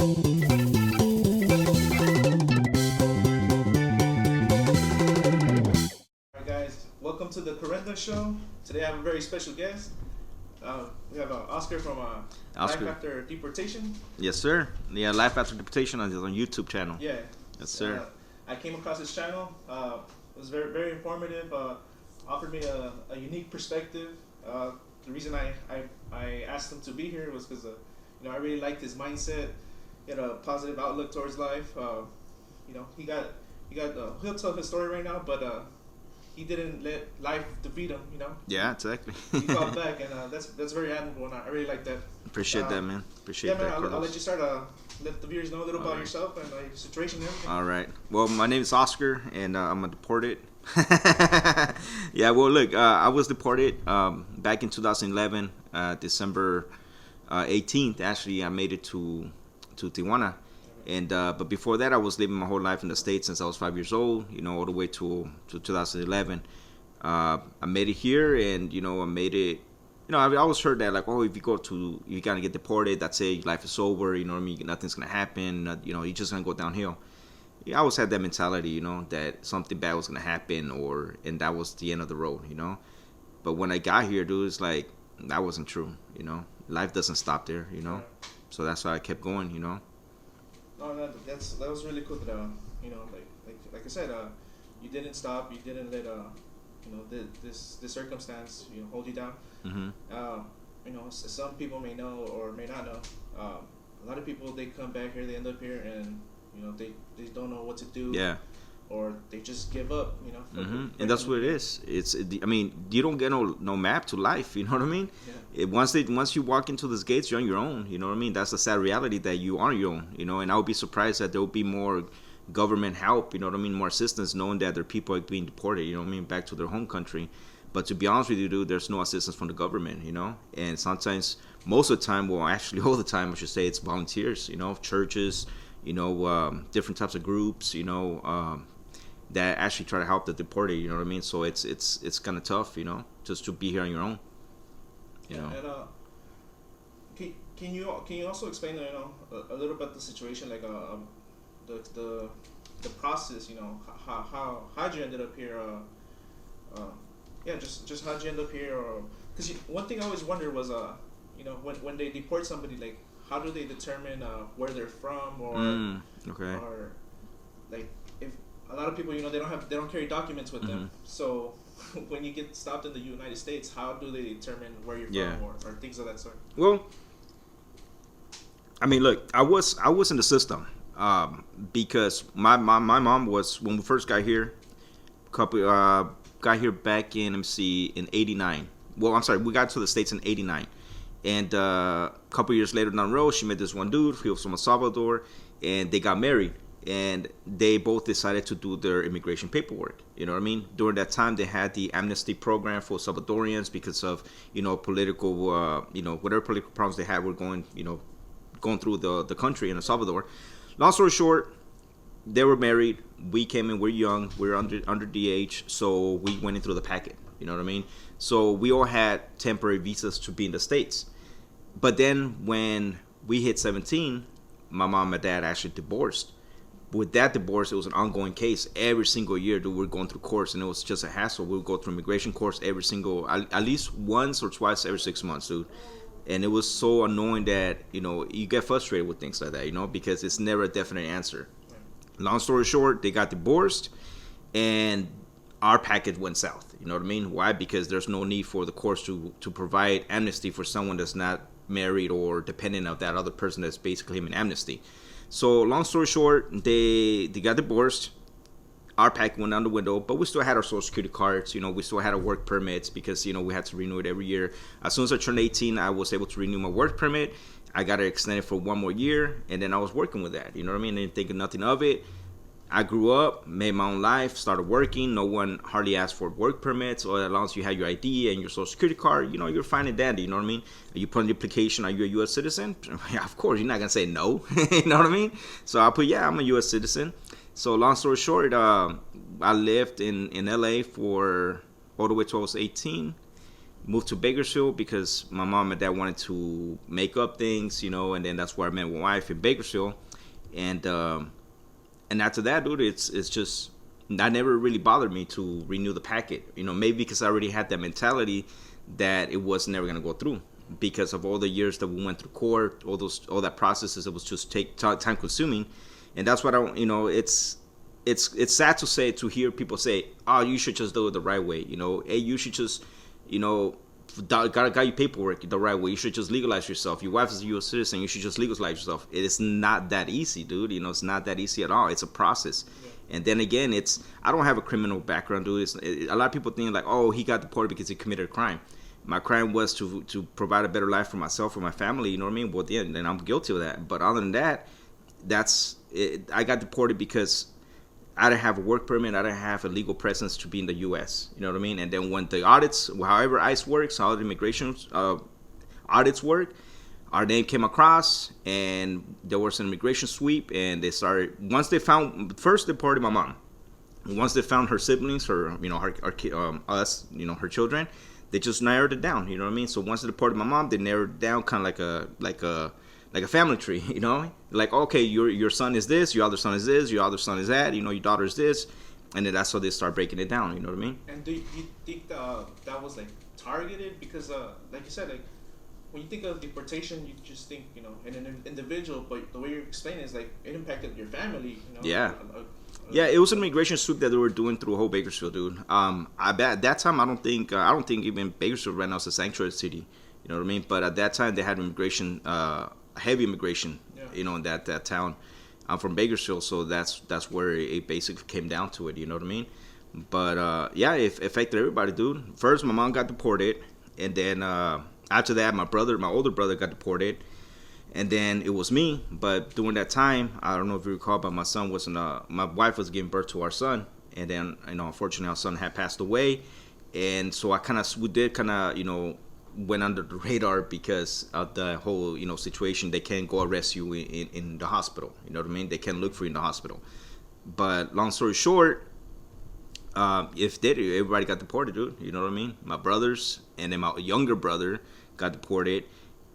Alright guys, welcome to the Carrendo show. Today I have a very special guest. We have Oscar from Oscar. Life After Deportation. Yes, sir. Yeah, Life After Deportation on YouTube channel. Yeah. Yes, sir. I came across his channel. It was very, very informative. Offered me a unique perspective. The reason I asked him to be here was because I really liked his mindset. He had a positive outlook towards life. He'll tell his story right now, but he didn't let life defeat him. Yeah, exactly. He fought back, and that's very admirable, and I really like that. Appreciate that, man. Appreciate that. I'll let you start. Let the viewers know a little about yourself and your situation and everything. All right. Well, my name is Oscar, and I'm a deported. Yeah. Well, look, I was deported back in 2011, December 18th. Actually, I made it to Tijuana. And but before that, I was living my whole life in the States since I was 5 years old. All the way to 2011. I made it here, and I made it. I always heard that, like, oh, if you gotta get deported, that's it, life is over. You know what I mean? Nothing's gonna happen. You're just gonna go downhill. I always had that mentality, that something bad was gonna happen, and that was the end of the road. But when I got here, dude, it's like that wasn't true. Life doesn't stop there. So that's why I kept going. No, that was really cool. That like I said, you didn't stop. You didn't let this circumstance hold you down. Mm-hmm. Some people may know or may not know. A lot of people, they come back here, they end up here, and they don't know what to do. Yeah. Or they just give up. Mm-hmm. And that's what it is. You don't get no map to life. You know what I mean? Yeah. Once you walk into these gates, you're on your own. You know what I mean? That's the sad reality, that you are on your own. And I would be surprised that there will be more government help. You know what I mean? More assistance, knowing that their people are being deported. You know what I mean? Back to their home country. But to be honest with you, dude, there's no assistance from the government. And sometimes, most of the time, well, actually all the time, I should say, it's volunteers. Churches. Different types of groups. That actually try to help the deported. You know what I mean? So it's kind of tough. Just to be here on your own. And can you also explain a little about the situation, like the process? How'd you ended up here? Just how'd you end up here? Because one thing I always wondered was when they deport somebody, like, how do they determine where they're from, or like, if a lot of people they don't carry documents with them, so when you get stopped in the United States, how do they determine where you're from, or things of that sort? Well, I mean, look, I was in the system because my mom was, when we first got here, got here back in in '89. Well, I'm sorry, we got to the States in '89, and a couple years later down the road, she met this one dude. He was from El Salvador, and they got married. And they both decided to do their immigration paperwork. You know what I mean? During that time, they had the amnesty program for Salvadorians because of political whatever political problems they had were going through the country in El Salvador. Long story short, they were married. We came in. We're young. We're under the age, so we went in through the packet. You know what I mean? So we all had temporary visas to be in the States. But then when we hit 17, my mom and dad actually divorced. With that divorce, it was an ongoing case. Every single year, dude, we're going through courts, and it was just a hassle. We would go through immigration courts at least once or twice every 6 months, dude. And it was so annoying that, you get frustrated with things like that, because it's never a definite answer. Long story short, they got divorced, and our package went south. You know what I mean? Why? Because there's no need for the courts to provide amnesty for someone that's not married or dependent of that other person that's basically in amnesty. So long story short, they got divorced. Our pack went out the window, but we still had our social security cards. We still had our work permits because we had to renew it every year. As soon as I turned 18, I was able to renew my work permit. I got it extended for one more year, and then I was working with that. You know what I mean? I didn't think nothing of it. I grew up, made my own life, started working. No one hardly asked for work permits, or as long as you had your ID and your social security card, you're fine and dandy. You know what I mean? You put in the application, are you a U.S. citizen? Yeah, of course, you're not gonna say no. You know what I mean? So I put, yeah, I'm a U.S. citizen. So long story short, I lived in L.A. for all the way till I was 18. moved to Bakersfield because my mom and dad wanted to make up things, and then that's where I met my wife in Bakersfield, and after that, dude, it's just that never really bothered me to renew the packet, maybe because I already had that mentality that it was never gonna go through because of all the years that we went through court, all that processes. It was just time consuming, and that's what it's sad to hear people say, oh, you should just do it the right way, hey, you should just got your paperwork the right way. You should just legalize yourself. Your wife is a U.S. citizen. You should just legalize yourself. It is not that easy, dude. It's not that easy at all. It's a process. Yeah. And then again, I don't have a criminal background, dude. A lot of people think like, oh, he got deported because he committed a crime. My crime was to provide a better life for myself, for my family. You know what I mean? Well, yeah, and I'm guilty of that. But other than that, that's it. I got deported because I didn't have a work permit. I didn't have a legal presence to be in the U.S. You know what I mean? And then when the audits, however ICE works, how the immigration audits work, our name came across, and there was an immigration sweep, and they started. Once they found, first they deported my mom. Once they found her siblings, her us, her children, they just narrowed it down. You know what I mean? So once they deported my mom, they narrowed it down, kind of like a family tree, like, okay, your son is this, your other son is this, your other son is that, your daughter is this, and then that's how they start breaking it down. You know what I mean? And do you think that was like targeted? Because like you said, like when you think of deportation, you just think in an individual, but the way you're explaining is like it impacted your family. Yeah. Yeah, it was an immigration sweep that they were doing through whole Bakersfield, dude. At that time, I don't think even Bakersfield right now is a sanctuary city. You know what I mean? But at that time, they had immigration. Heavy immigration, in that town. I'm from Bakersfield, so that's where it basically came down to it. You know what I mean? But it affected everybody, dude. First, my mom got deported, and then after that, my older brother, got deported, and then it was me. But during that time, I don't know if you recall, but my son wasn't. My wife was giving birth to our son, and then unfortunately, our son had passed away, and so we did went under the radar because of the whole situation. They can't go arrest you in the hospital. You know what I mean? They can't look for you in the hospital. But long story short, everybody got deported, dude. You know what I mean? My brothers and then my younger brother got deported,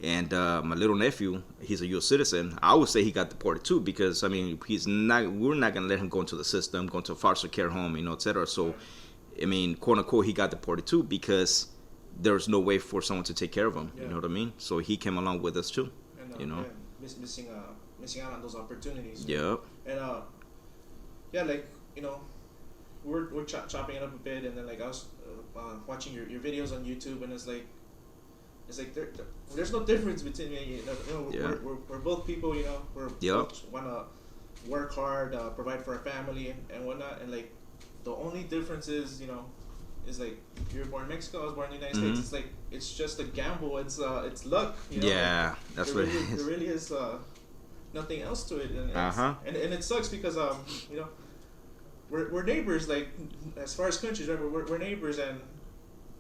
and my little nephew, he's a U.S. citizen. I would say he got deported too because we're not gonna let him go into the system, go into a foster care home, etc. So, quote unquote, he got deported too because there was no way for someone to take care of him. Yeah. You know what I mean? So he came along with us too. And, missing out on those opportunities. Yep. And we're chopping it up a bit, and then like I was watching your videos on YouTube, and it's like there's no difference between me. We're both people. We're both want to work hard, provide for our family and whatnot, and like the only difference is is like you were born in Mexico, I was born in the United States. It's like it's just a gamble. It's luck. Yeah, that's what it is. There really is nothing else to it, and it sucks because we're neighbors. Like as far as countries, right? We're neighbors,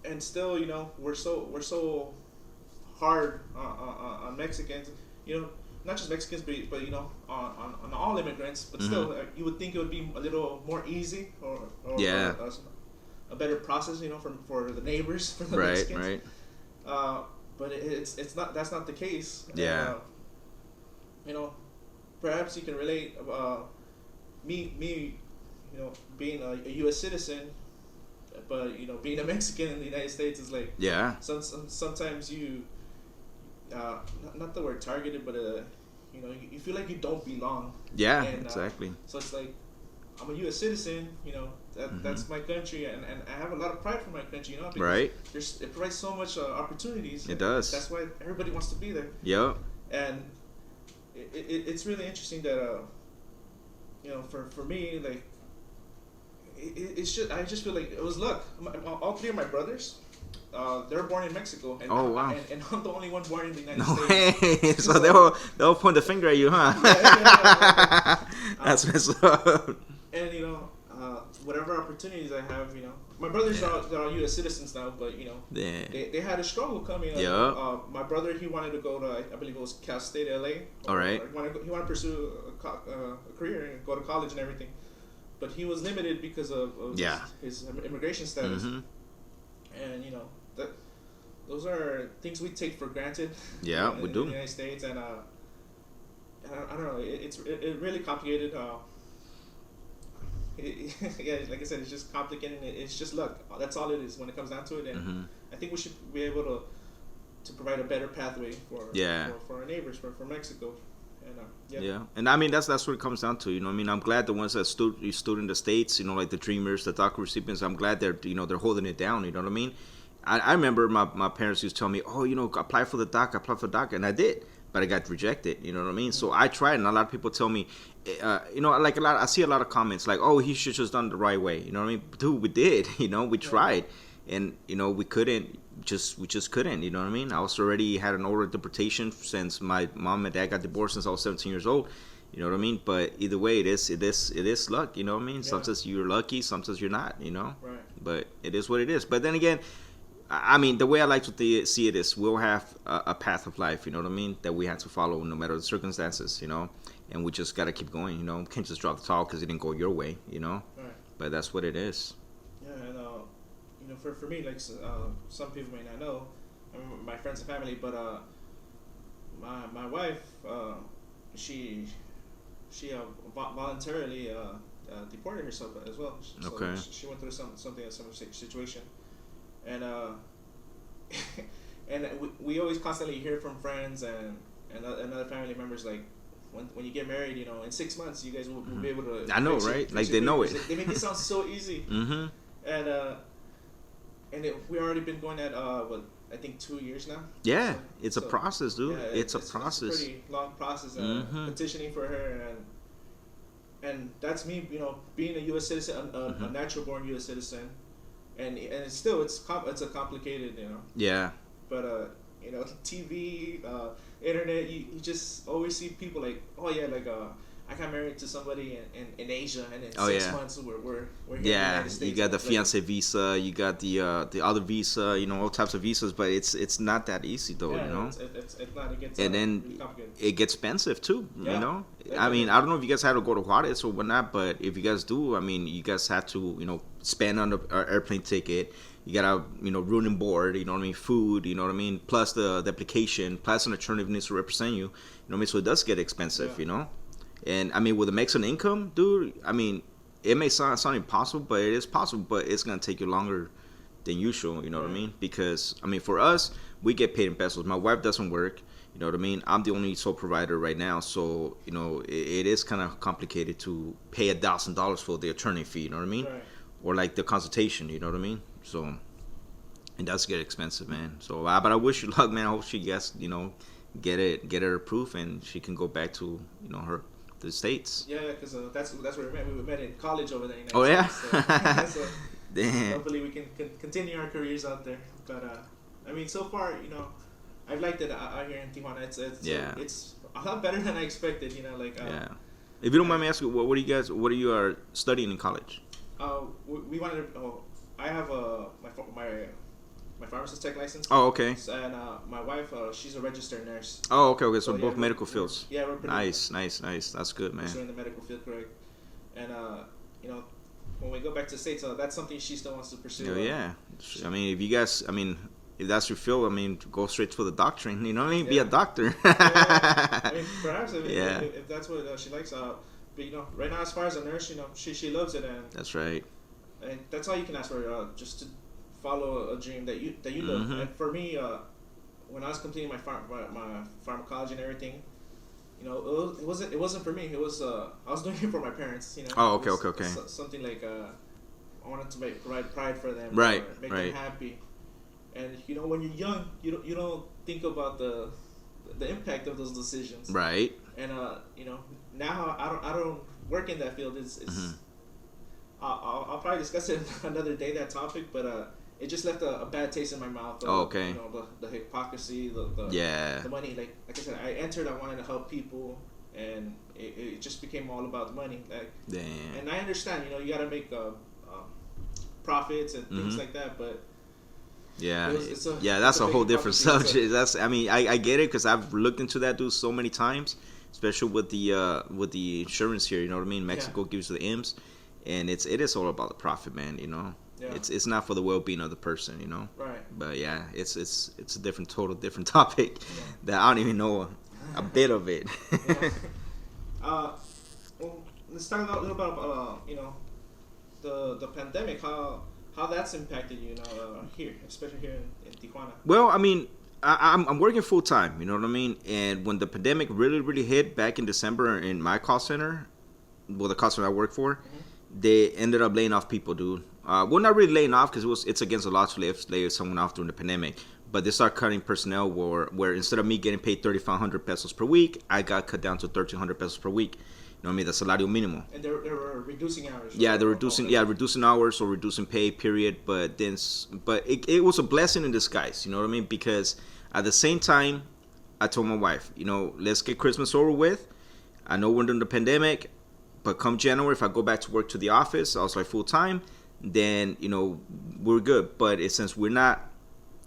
and still we're so hard on Mexicans. Not just Mexicans, but on all immigrants. But still, you would think it would be a little more easy or a better process, for the neighbors, for the Mexicans. Right. But it's not. That's not the case. Yeah. Perhaps you can relate. Me, being a U.S. citizen, but being a Mexican in the United States is like. Yeah. Sometimes you, not the word targeted, but you feel like you don't belong. Yeah. And, exactly. So it's like, I'm a U.S. citizen, that's my country, and I have a lot of pride for my country, because right. It provides so much opportunities. It does. That's why everybody wants to be there. Yep. And it's really interesting that, for me, like, I just feel like it was luck. All three of my brothers, they're born in Mexico. And, oh wow! And I'm the only one born in the United States. Way. So they'll point the finger at you, huh? Yeah. That's messed up. And whatever opportunities I have, my brothers they're all U.S. citizens now, but they had a struggle coming up. Yeah. My brother, he wanted to go to, I believe it was Cal State, L.A. All right. He wanted to pursue a career and go to college and everything, but he was limited because of his immigration status. Mm-hmm. And those are things we take for granted. Yeah, we do. In the United States, and I don't know. It really complicated. Yeah, like I said, it's just complicated. It's just luck. That's all it is when it comes down to it. And I think we should be able to provide a better pathway for our neighbors, for Mexico. And yeah, and I mean that's what it comes down to. You know, I mean, I'm glad the ones that stood in the States, you know, like the Dreamers, the DACA recipients. I'm glad they're they're holding it down. You know what I mean? I remember my parents used to tell me, oh, apply for the DACA, and I did, but I got rejected. You know what I mean? So I tried, and a lot of people tell me, like I see a lot of comments like, oh, he should just done it the right way. You know what I mean? Dude, we did. We tried, and we couldn't. We just couldn't, you know what I mean? I was already had an order of deportation since my mom and dad got divorced since I was 17 years old, you know what I mean? But either way, it is luck, you know what I mean? Yeah. Sometimes you're lucky, sometimes you're not, Right. But it is what it is. But then again, I mean, the way I like to see it is we'll have a path of life, you know what I mean? That we have to follow no matter the circumstances, and we just got to keep going, We can't just drop the towel because it didn't go your way, Right. But that's what it is. Yeah, and for me, like some people may not know, my friends and family, but my wife, she voluntarily deported herself as well. So okay. She went through something a similar situation, and and we always constantly hear from friends and other family members like. When you get married, in 6 months you guys will be able to. I know, right? Like they know it. They make it sound so easy. And we already been going at I think 2 years now. Yeah, it's a process, dude. Yeah, it's a process. It's a pretty long process. Petitioning for her, and that's me. Being a U.S. citizen, a natural born U.S. citizen, and it's still it's a complicated, Yeah. But TV, internet, you just always see people like, oh yeah, like I got married to somebody in Asia, and in 6 months we're here in the United States. You got the fiance visa, you got the other visa, all types of visas, but it's not that easy though, It's not. It gets and then really complicated. It gets expensive too, Yeah. I mean, I don't know if you guys had to go to Juarez or whatnot, but if you guys do, I mean, you guys have to spend on the airplane ticket. You gotta, room and board, what I mean, food, what I mean, plus the application, plus an attorney needs to represent you, what I mean, so it does get expensive, And I mean, with a Mexican income, dude, I mean, it may sound impossible, but it is possible, but it's gonna take you longer than usual, you know what I mean? Because I mean, for us, we get paid in pesos. My wife doesn't work, you know what I mean? I'm the only sole provider right now, so it is kind of complicated to pay $1,000 for the attorney fee, you know what I mean? Right. Or like the consultation, you know what I mean? So it does get expensive, man. So, but I wish you luck, man. I hope she gets, get it approved and she can go back to, the States. Yeah, because that's where we met. We met in college over there. Oh yeah. So Damn. Hopefully we can continue our careers out there. But I mean, so far, I've liked it out here in Tijuana. It's a lot better than I expected. Yeah. If you don't mind me asking, what are you studying in college? We wanted to. I have my pharmacist tech license. Oh, okay. And my wife, she's a registered nurse. Oh, okay. So both medical fields. We're pretty nice. That's good, man. We're in the medical field, correct? And when we go back to the States, that's something she still wants to pursue. Yeah. I mean, if that's your field, I mean, go straight to the doctoring. You know what I mean? Yeah. Be a doctor. I mean, perhaps if that's what she likes. But right now, as far as a nurse, she loves it, and that's right. And that's all you can ask for, just to follow a dream that you love. And for me, when I was completing my pharmacology and everything, it wasn't for me. It was I was doing it for my parents. Oh, okay. Something like I wanted to provide pride for them, right? Or make them happy. And when you're young, you don't think about the impact of those decisions, right? And now I don't work in that field. It's I'll probably discuss it another day, that topic, but it just left a bad taste in my mouth. Okay. The hypocrisy, the money. Like I said, I entered, I wanted to help people, and it just became all about the money. Like, damn. And I understand, you got to make profits and things like that, but yeah, that's a whole different subject. I get it because I've looked into that dude so many times, especially with the insurance here. You know what I mean? Mexico gives you the IMSS. And it is all about the profit, man. Yeah. It's not for the well-being of the person, Right. But yeah, it's a different topic Yeah. that I don't even know a bit of it. Yeah. Uh, well, let's talk a little bit about the pandemic. How that's impacted you, here, especially here in Tijuana. Well, I mean, I'm working full time. You know what I mean? And when the pandemic really hit back in December in my call center, well, the call center I work for, they ended up laying off people, dude. Well, not really laying off because it's against the law to lay someone off during the pandemic. But they start cutting personnel where instead of me getting paid 3,500 pesos per week, I got cut down to 1,300 pesos per week. You know what I mean? The salario minimum. And they were reducing hours. Yeah, they're reducing hours or reducing pay. Period. But it was a blessing in disguise. You know what I mean? Because at the same time, I told my wife, let's get Christmas over with. I know we're in the pandemic, but come January, if I go back to work to the office, I was like full time, then we're good. But since we're not,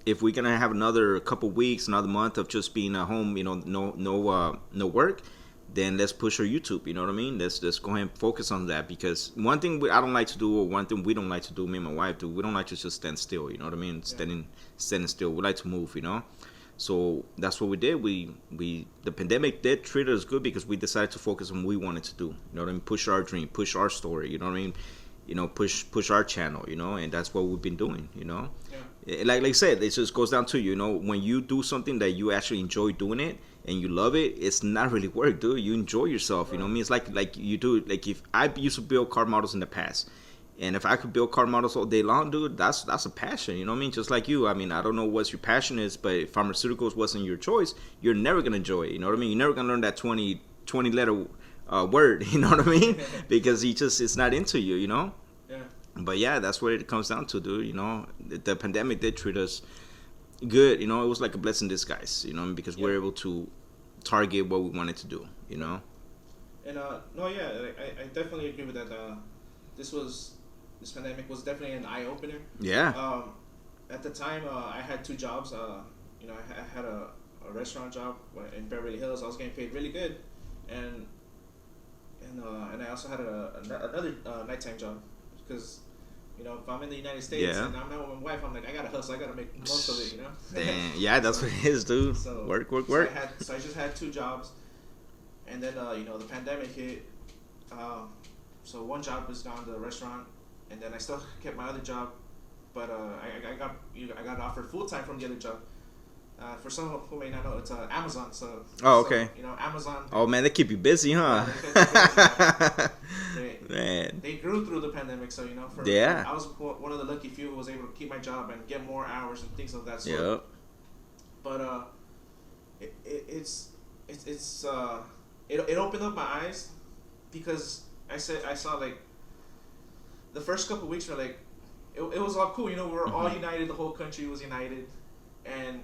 if we're gonna have another couple weeks, another month of just being at home, no work, then let's push our YouTube. You know what I mean? Let's go ahead and focus on that, because one thing I don't like to do, or one thing we don't like to do, me and my wife do, we don't like to just stand still. You know what I mean? Yeah. Standing still. We like to move. So that's what we did. The pandemic did treat us good because we decided to focus on what we wanted to do. You know what I mean? Push our dream, push our story. You know what I mean? Push our channel. And that's what we've been doing. Yeah. Like I said, it just goes down to when you do something that you actually enjoy doing it and you love it, it's not really work, dude. You enjoy yourself. Right. You know what I mean? It's like you do. Like if I used to build car models in the past. And if I could build car models all day long, dude, that's a passion. You know what I mean? Just like you. I mean, I don't know what your passion is, but if pharmaceuticals wasn't your choice, you're never going to enjoy it. You know what I mean? You're never going to learn that 20 letter word. You know what I mean? Because it's not into you, Yeah. But yeah, that's what it comes down to, dude. The pandemic did treat us good. It was like a blessing in disguise, because we're able to target what we wanted to do, And no, yeah, I definitely agree with that. This pandemic was definitely an eye opener. Yeah. At the time, I had two jobs. I had a restaurant job in Beverly Hills. I was getting paid really good, and I also had another nighttime job, because if I'm in the United States and I'm not with my wife, I'm like, I gotta hustle. I gotta make most of it. Damn. Yeah, that's what it is, dude. So, work. So I just had two jobs, and then the pandemic hit. So one job was gone, the restaurant, and then I still kept my other job, but I got offered full time from the other job. For some who may not know, it's Amazon. So okay. Amazon. Oh man, they keep you busy, huh? They grew through the pandemic, so I was one of the lucky few who was able to keep my job and get more hours and things of that sort. Yep. But it opened up my eyes, because I saw like the first couple of weeks were like it was all cool. We were all united. The whole country was united, and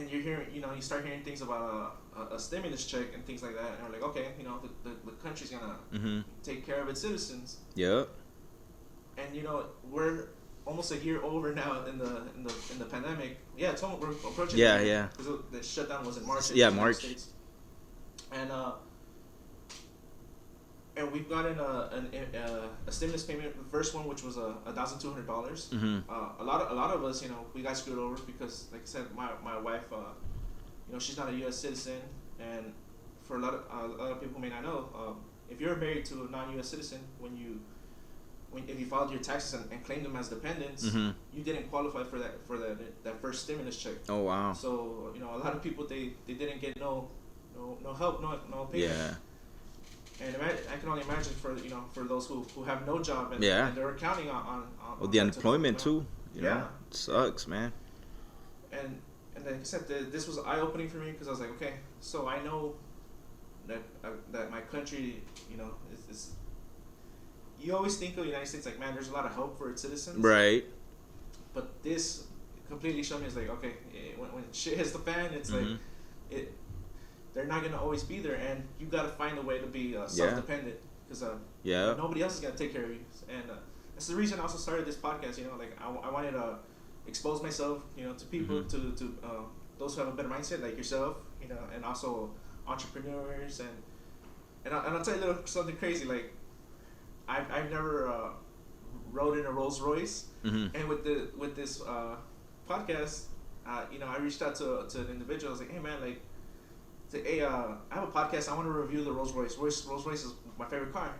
you're hearing, you start hearing things about a stimulus check and things like that, and we're like, okay, the country's gonna take care of its citizens. Yep. And we're almost a year over now in the pandemic. Yeah, we're approaching. Yeah. Because the shutdown was in March. Yeah, March. And we've gotten a stimulus payment. The first one, which was $1,200. A lot of us, we got screwed over because, like I said, my wife, she's not a U.S. citizen, and for a lot of people who may not know, if you're married to a non-U.S. citizen, if you filed your taxes and claimed them as dependents, you didn't qualify for that first stimulus check. Oh wow! So a lot of people they didn't get no help, no payment. Yeah. And I can only imagine for those who have no job and they're counting on the unemployment too. Yeah, it sucks, man. And like I said, this was eye opening for me, because I was like, okay, so I know that my country, is. You always think of the United States like, man, there's a lot of hope for its citizens. Right. But this completely showed me, it's like, okay, when shit hits the fan, it's like they're not gonna always be there, and you gotta find a way to be self-dependent, because nobody else is gonna take care of you. And that's the reason I also started this podcast. Like I wanted to expose myself, to people, to those who have a better mindset, like yourself, and also entrepreneurs, and I'll tell you something crazy. Like I've never rode in a Rolls Royce, Mm-hmm. and with this podcast, I reached out to an individual. I was like, hey man, like, hey, I have a podcast. I want to review the Rolls Royce. Rolls Royce is my favorite car.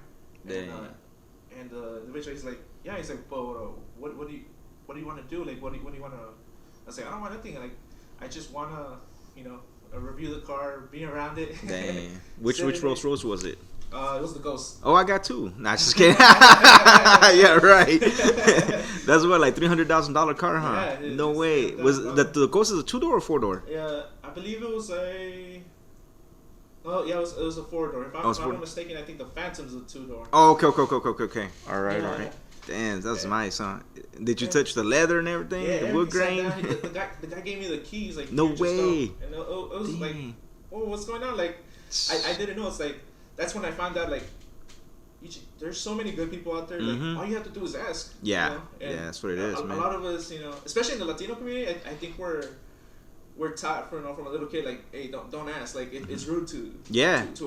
And the individual, he's like, yeah, he's like, but what do you want to do? Like, what do you want to? I was like, I don't want anything. Like, I just want to, review the car, be around it. Dang. Which Rolls Royce was it? It was the Ghost. Oh, I got two. Nah, just kidding. Yeah, right. That's what, like $300,000 car, huh? Yeah, no way. Was the Ghost is a 2-door or 4-door? Yeah, I believe it was a. Oh yeah, it was a 4-door. If I'm not mistaken, I think the Phantom's a 2-door. Oh, okay. All right. Yeah. Damn, that's nice, huh? Did you touch the leather and everything? Yeah, the wood grain? The guy gave me the keys. Like, no way. And it was like, oh, what's going on? Like, I didn't know. It's like, that's when I found out, like, there's so many good people out there. Like, all you have to do is ask. Yeah, yeah, that's what it is, man. A lot of us, especially in the Latino community, I think we're taught from a little kid, like, hey, don't ask. Like, it's rude to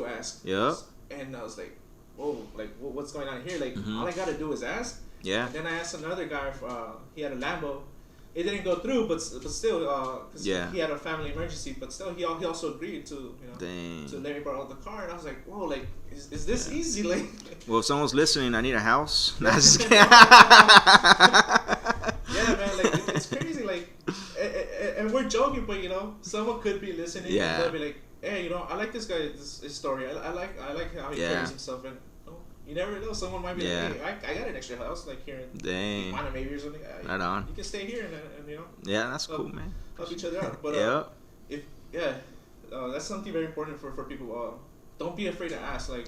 ask. Yeah. And I was like, whoa, like, what's going on here? Like, all I gotta do is ask. Yeah. And then I asked another guy. He had a Lambo. It didn't go through, but still, because he had a family emergency. But still, he also agreed to to let me borrow the car. And I was like, whoa, like, is this easy? Like, well, if someone's listening, I need a house. Yeah, man, like, it's crazy. Like, and we're joking, but someone could be listening. Yeah. And they'll be like, hey, I like this guy, his story. I like how he carries himself. And you never know. Someone might be like, hey, I got an extra house, like, here in Tijuana maybe or something. Right on. You can stay here and yeah, that's cool, man. Help each other out. But that's something very important for people. Don't be afraid to ask. Like,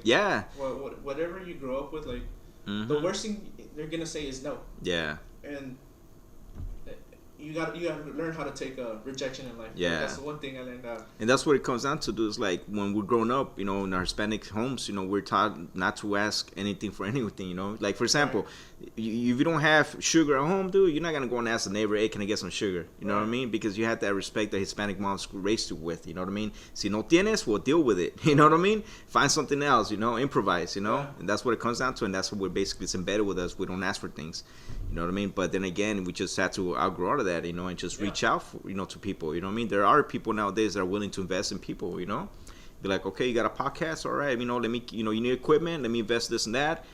whatever you grow up with, like, the worst thing they're gonna say is no. Yeah. And you got to learn how to take rejection in life. Yeah. Like, that's the one thing I learned. And that's what it comes down to. Is like when we're growing up, in our Hispanic homes, we're taught not to ask anything for anything. Like, for example, if you don't have sugar at home, dude, you're not gonna go and ask the neighbor, hey, can I get some sugar? You know what I mean? Because you have that respect that Hispanic moms raised you with. You know what I mean? Si no tienes, well, deal with it. You know what I mean? Find something else. Improvise. And that's what it comes down to. And that's what we're basically, it's embedded with us. We don't ask for things. You know what I mean? But then again, we just have to outgrow out of that, and just reach out for, to people. You know what I mean? There are people nowadays that are willing to invest in people. Be like, okay, you got a podcast, all right? Let me, you need equipment. Let me invest this and that.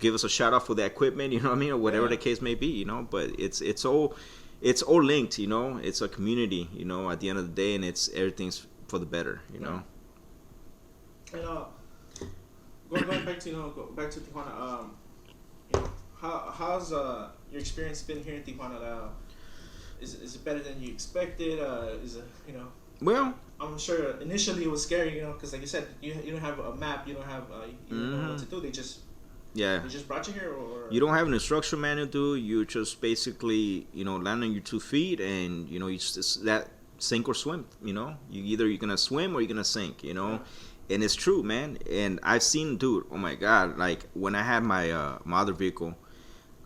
Give us a shout out for the equipment. You know what I mean? Or whatever the case may be. But it's all linked. It's a community. At the end of the day, and everything's for the better. And going back to Tijuana. How's your experience been here in Tijuana? Is it better than you expected? Is it Well, I'm sure initially it was scary, because like you said, you don't have a map, you don't have you don't know what to do. They just brought you here, or you don't have an instruction manual, dude. You just basically land on your 2 feet, and you just that sink or swim. You're gonna swim or you're gonna sink. And it's true, man. And I've seen, dude. Oh my God! Like when I had my my other vehicle.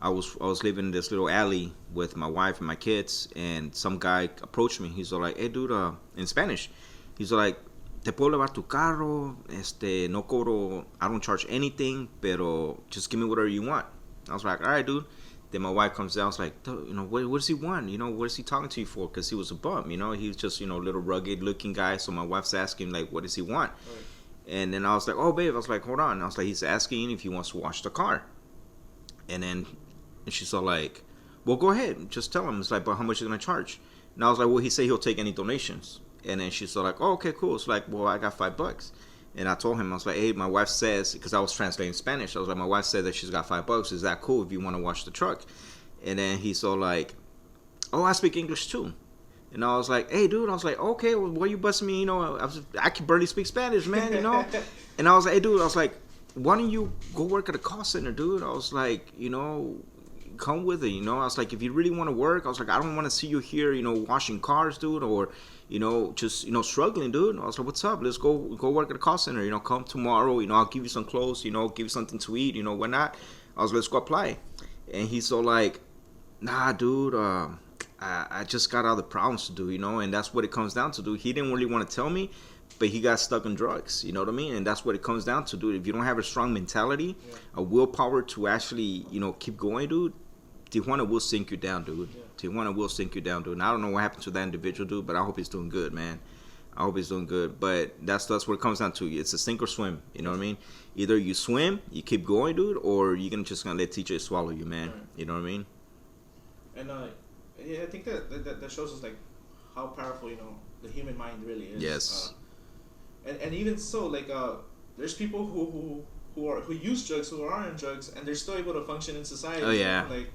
I was living in this little alley with my wife and my kids, and some guy approached me. He's all like, "Hey, dude," in Spanish. He's all like, "Te puedo levar tu carro? No cobro. I don't charge anything, pero just give me whatever you want." I was like, "All right, dude." Then my wife comes down. I was like, what does he want? What is he talking to you for? Because he was a bum. He was just a little rugged looking guy. So my wife's asking like, what does he want? Right. And then I was like, oh, babe. I was like, hold on. I was like, he's asking if he wants to wash the car. And then she's all like, well, go ahead. Just tell him. It's like, but how much are you going to charge? And I was like, well, he said he'll take any donations. And then she's all like, oh, okay, cool. It's like, well, I got $5. And I told him, I was like, hey, my wife says, because I was translating Spanish. I was like, my wife said that she's got $5. Is that cool if you want to wash the truck? And then he's all like, oh, I speak English too. And I was like, hey, dude. I was like, okay, well, why you busting me? I can barely speak Spanish, man, And I was like, hey, dude. I was like, why don't you go work at a call center, dude? I was like, come with it, I was like, if you really want to work, I was like, I don't want to see you here, washing cars, dude, or, just, struggling, dude. I was like, what's up? Let's go work at a call center, come tomorrow, I'll give you some clothes, give you something to eat, why not? I was like, let's go apply. And he's so like, nah, dude, I just got other problems to do, and that's what it comes down to, dude. He didn't really want to tell me, but he got stuck on drugs. You know what I mean? And that's what it comes down to, dude. If you don't have a strong mentality, a willpower to actually, keep going, dude, Tijuana will sink you down, dude. Yeah. Tijuana will sink you down, dude. And I don't know what happened to that individual, dude, but I hope he's doing good, man. I hope he's doing good. But that's what it comes down to. It's a sink or swim. You know what I mean? Either you swim, you keep going, dude, or you're just gonna let TJ swallow you, man. Right. You know what I mean? And I think that shows us like how powerful the human mind really is. Yes. And even so, like there's people who use drugs, who are on drugs, and they're still able to function in society. Oh yeah. Like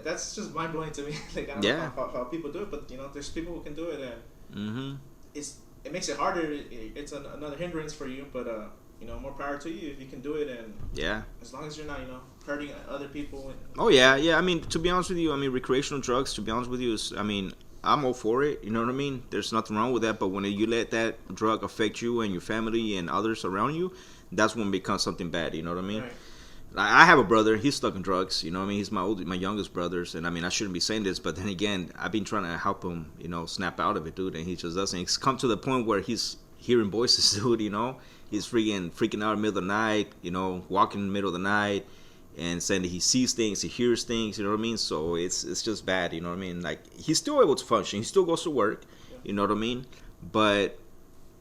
that's just mind blowing to me. Like I don't know how people do it, but there's people who can do it, and it makes it harder. It's another hindrance for you, but more power to you if you can do it, and as long as you're not hurting other people. Oh yeah. I mean, to be honest with you, recreational drugs, to be honest with you, I'm all for it. You know what I mean? There's nothing wrong with that. But when you let that drug affect you and your family and others around you, that's when it becomes something bad. You know what I mean? Right. Like, I have a brother. He's stuck in drugs. You know what I mean? He's my youngest brothers. And I shouldn't be saying this, but then again, I've been trying to help him, snap out of it, dude. And he just doesn't. It's come to the point where he's hearing voices, dude. He's freaking out in the middle of the night. Walking in the middle of the night. And saying that he sees things, he hears things, you know what I mean? So it's just bad, you know what I mean? Like, he's still able to function. He still goes to work, you know what I mean? But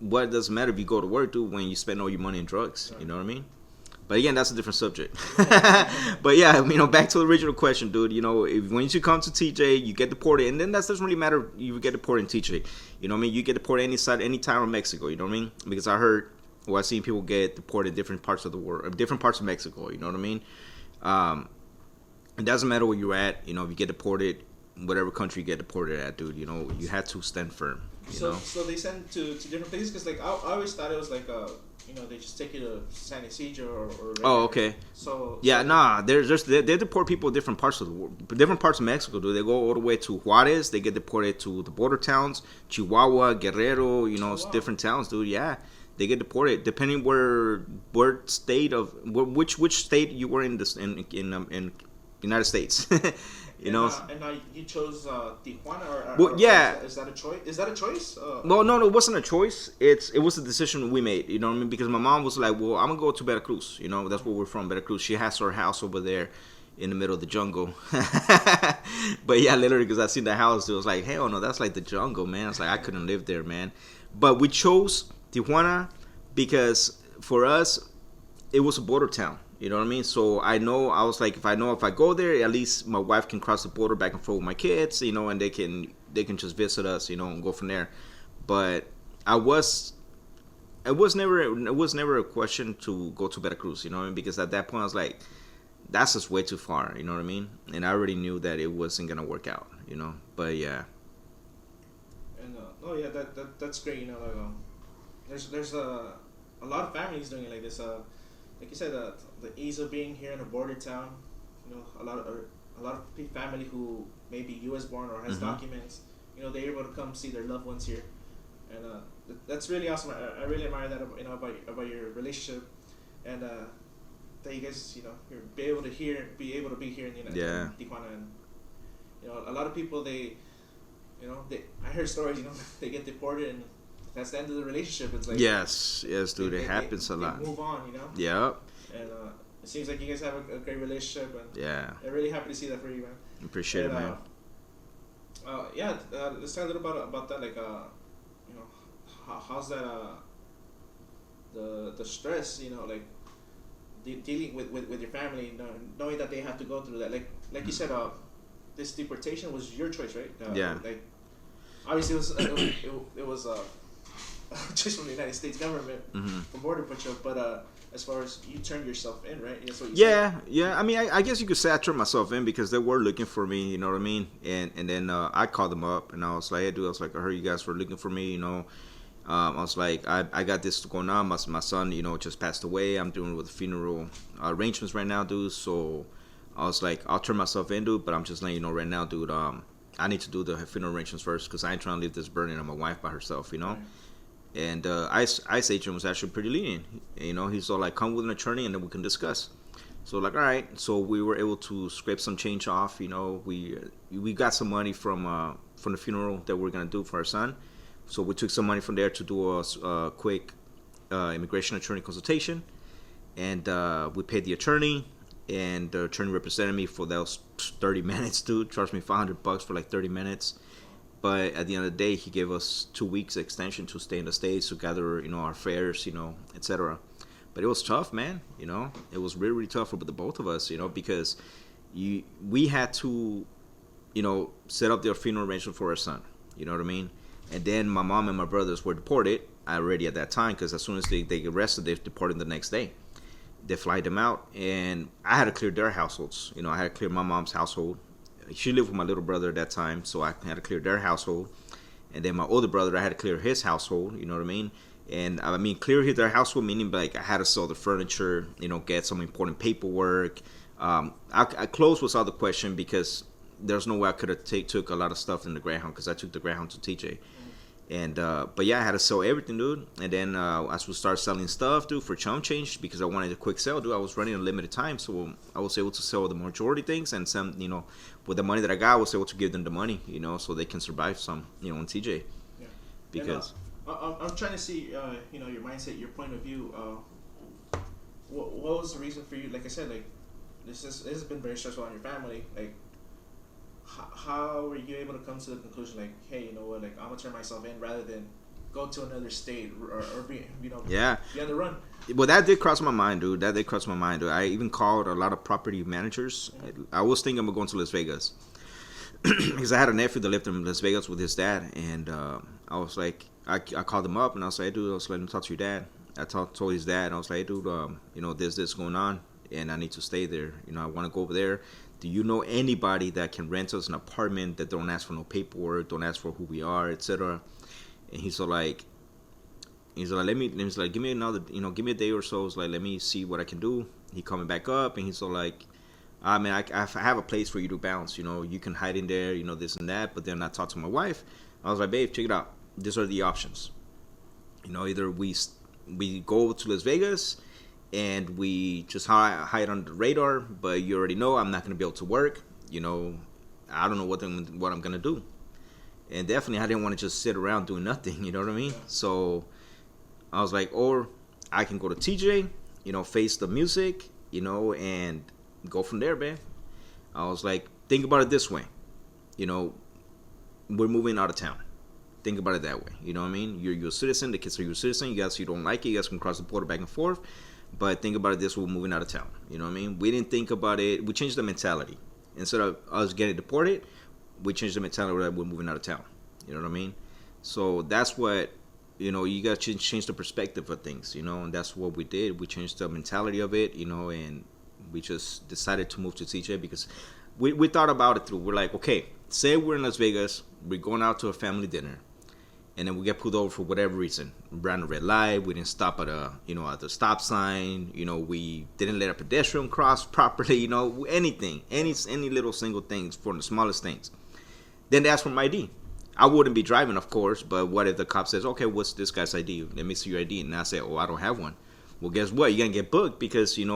what doesn't matter if you go to work, dude, when you spend all your money in drugs, you know what I mean? But again, that's a different subject. But yeah, back to the original question, dude. Once you come to TJ, you get deported, and then that doesn't really matter. You get deported in TJ, you know what I mean? You get deported any time of Mexico, you know what I mean? Because I've seen people get deported in different parts of the world, different parts of Mexico, you know what I mean? It doesn't matter where you're at, if you get deported, whatever country you get deported at, dude, you had to stand firm. So they send to different places, because like I always thought it was like they just take you to San Isidro or oh, okay. They deport people in different parts of the world, different parts of Mexico, dude. They go all the way to Juarez. They get deported to the border towns, Chihuahua, Guerrero, different towns, dude. Yeah. They get deported depending which state you were in United States. And you chose Tijuana, well, yeah. Is that a choice? Is that a choice? Well, no, it wasn't a choice. It was a decision we made. You know what I mean? Because my mom was like, "Well, I'm gonna go to Veracruz. That's where we're from, Veracruz." She has her house over there in the middle of the jungle. But yeah, literally, because I seen the house, it was like, hell no, that's like the jungle, man. It's like I couldn't live there, man. But we chose Tijuana because for us it was a border town, you know what I mean? So I was like, if I go there, at least my wife can cross the border back and forth with my kids, and they can just visit us, and go from there. But it was never a question to go to Veracruz, you know what I mean? Because at that point I was like, that's just way too far, you know what I mean? And I already knew that it wasn't gonna work out, but yeah. And that's great, there's a lot of families doing it like this. Like you said, the ease of being here in a border town. A lot of family who may be U.S. born or has documents. They're able to come see their loved ones here, and that's really awesome. I really admire that about your relationship, and that you guys you're be able to be here in the in Tijuana, and a lot of people I heard stories they get deported and that's the end of the relationship. It's like yes, dude, it happens a lot. They move on, Yep. And it seems like you guys have a great relationship, and I'm really happy to see that for you, man. Appreciate it, man. Let's talk a little about that. Like, how's that? The stress, like dealing with your family, knowing that they have to go through that. Like you said, this deportation was your choice, right? Like, obviously, it was just from the United States government, from Border Patrol, but as far as you turned yourself in, right? That's what you said. I guess you could say I turned myself in because they were looking for me, you know what I mean? And then I called them up and I was like, hey, dude, I heard you guys were looking for me, I was like, I got this going on. My son, just passed away. I'm doing with the funeral arrangements right now, dude. So I was like, I'll turn myself in, dude, but I'm just letting you know right now, dude, I need to do the funeral arrangements first because I ain't trying to leave this burden on my wife by herself, Right. And ICE agent was actually pretty lenient. He's all like, come with an attorney and then we can discuss. So like, all right. So we were able to scrape some change off. We got some money from the funeral that we're gonna do for our son, So we took some money from there to do a quick immigration attorney consultation, and we paid the attorney, and the attorney represented me for those 30 minutes, dude. Charged me $500 for like 30 minutes. But at the end of the day, he gave us 2 weeks extension to stay in the States to gather, our affairs, etc. But it was tough, man. It was really, really tough for the both of us, because we had to, set up their funeral arrangement for our son. You know what I mean? And then my mom and my brothers were deported already at that time, because as soon as they get arrested, they deported the next day. They fly them out, and I had to clear their households. I had to clear my mom's household. She lived with my little brother at that time, so I had to clear their household. And then my older brother, I had to clear his household. You know what I mean? And I mean, clear their household meaning like I had to sell the furniture, get some important paperwork. I closed was out the question because there's no way I could have took a lot of stuff in the Greyhound, because I took the Greyhound to TJ. And but yeah, I had to sell everything, dude. And then as we start selling stuff, dude, for chump change, because I wanted a quick sale, dude. I was running a limited time, so I was able to sell the majority things, and some, with the money that I got, I was able to give them the money, so they can survive some, on TJ. Yeah. Because and, I'm trying to see, your mindset, your point of view. What was the reason for you? Like I said, like this has been very stressful on your family. Like, how were you able to come to the conclusion, like, hey, you know what, like I'm gonna turn myself in rather than go to another state or be, be on the run? Well, that did cross my mind, dude. I even called a lot of property managers. Mm-hmm. I was thinking about going to Las Vegas because I had a nephew that lived in Las Vegas with his dad, and I was like, I called him up and I was like, hey, dude, I was letting him talk to your dad. I told his dad, and I was like, hey, dude, there's this going on, and I need to stay there. I want to go over there. Do you know anybody that can rent us an apartment that don't ask for no paperwork, don't ask for who we are, etc.? And he's like, give me another, give me a day or so. It's like, let me see what I can do. He coming back up, and he's like, I mean, I have a place for you to bounce. You can hide in there, this and that. But then I talked to my wife. I was like, babe, check it out. These are the options. Either we go to Las Vegas and we just hide on the radar, but you already know I'm not going to be able to work. I don't know what I'm going to do. And definitely I didn't want to just sit around doing nothing, you know what I mean? So I was like, or I can go to TJ, face the music, and go from there, man. I was like, think about it this way. We're moving out of town. Think about it that way. You know what I mean? You're a citizen. The kids are your citizen. You guys, you don't like it. You guys can cross the border back and forth. But think about it this way, we're moving out of town. You know what I mean? We didn't think about it. We changed the mentality. Instead of us getting deported, we changed the mentality that we're moving out of town. You know what I mean? So that's what, you got to change the perspective of things, and that's what we did. We changed the mentality of it, and we just decided to move to TJ because we thought about it through. We're like, okay, say we're in Las Vegas, we're going out to a family dinner, and then we get pulled over for whatever reason. We ran a red light. We didn't stop at at the stop sign. We didn't let a pedestrian cross properly. Anything, any little single things, for the smallest things. Then they ask for my ID. I wouldn't be driving, of course, but what if the cop says, okay, what's this guy's ID? Let me see your ID. And I say, oh, I don't have one. Well, guess what? You're going to get booked because, in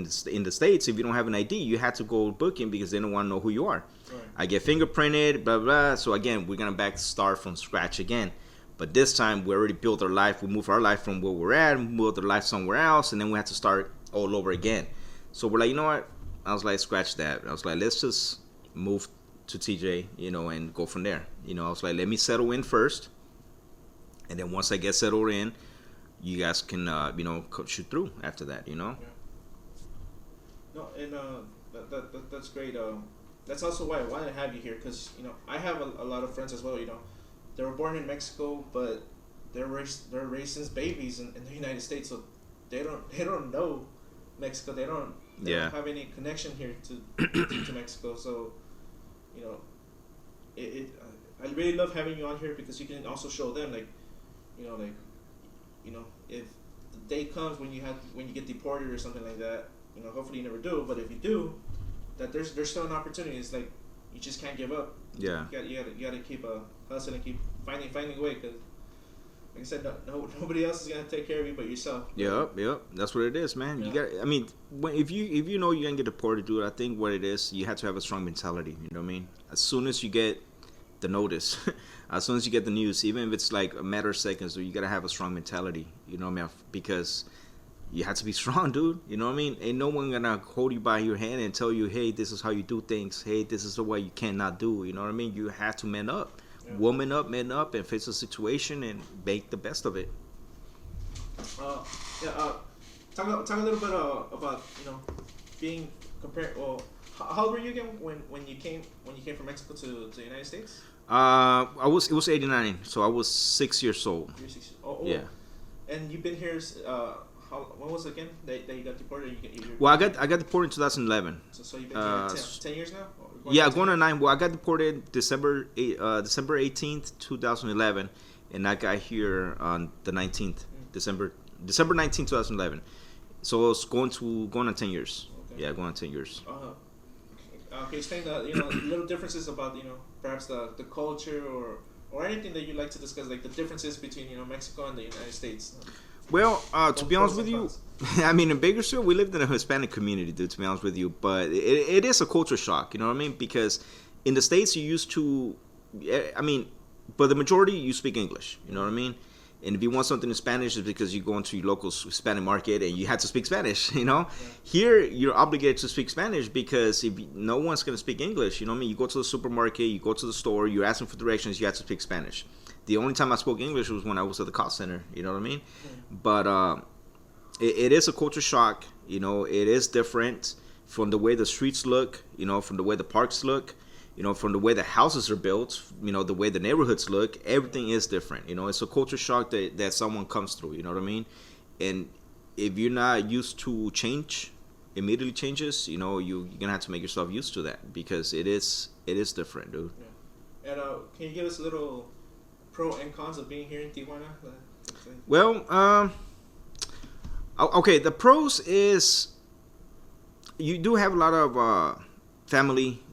the States, if you don't have an ID, you have to go booking because they don't want to know who you are. Right. I get fingerprinted, blah, blah. So, again, we're going to start from scratch again. But this time, we already built our life. We moved our life from where we're at, and built our life somewhere else, and then we have to start all over again. So, we're like, you know what? I was like, scratch that. I was like, let's just move to TJ, and go from there. I was like, let me settle in first. And then once I get settled in, you guys can, shoot through after that, Yeah. No, and that's great. That's also why I wanted to have you here, because, I have a lot of friends as well, They were born in Mexico, but they're raised since babies in the United States, so they don't know Mexico. They don't have any connection here to Mexico. So, I really love having you on here because you can also show them, if the day comes when you get deported or something like that, hopefully you never do, but if you do, that there's still an opportunity. It's like you just can't give up. Yeah. You gotta keep hustling and keep finding a way, because like I said, nobody else is gonna take care of you but yourself. Yep. That's what it is, man. Yeah. You got. I mean, if you know you're gonna get deported, dude, I think what it is, you have to have a strong mentality. You know what I mean? As soon as you get the notice as soon as you get the news, even if it's like a matter of seconds, you gotta have a strong mentality. You know what I mean? Because you have to be strong, dude. You know what I mean? Ain't no one gonna hold you by your hand and tell you, hey, this is how you do things. Hey, this is the way you cannot do. You know what I mean? You have to man up, woman up, man up, and face the situation and make the best of it. Yeah. Talk a little bit about being compared. Well, how old were you again when you came from Mexico to the United States? It was 89, so I was 6 years old. You're 6 years. Oh. Yeah. And you've been here. When was it again that you got deported? Well, I got deported in 2011. So you've been here 10 years now? Going on 9. Well, I got deported December 18th, 2011, and I got here on the 19th, December 19th, 2011. So it's going on 10 years. Okay. Yeah, going on 10 years. Okay, explain the little differences about perhaps the culture or anything that you'd like to discuss, like the differences between Mexico and the United States. Well, to be honest with you, I mean, in Bakersfield, we lived in a Hispanic community, dude, to be honest with you. But it is a culture shock, you know what I mean? Because in the States, you used to, but the majority, you speak English, you know what I mean? And if you want something in Spanish, it's because you go into your local Hispanic market and you have to speak Spanish, you know? Yeah. Here, you're obligated to speak Spanish because no one's going to speak English, you know what I mean? You go to the supermarket, you go to the store, you're asking for directions, you have to speak Spanish. The only time I spoke English was when I was at the call center, you know what I mean? But it is a culture shock, you know? It is different from the way the streets look, you know, from the way the parks look. You know, from the way the houses are built, you know, the way the neighborhoods look, everything is different. You know, it's a culture shock that someone comes through, you know what I mean? And if you're not used to change, immediately changes, you know, you're going to have to make yourself used to that because it is different, dude. Yeah. And can you give us a little pro and cons of being here in Tijuana? Well, okay, the pros is you do have a lot of family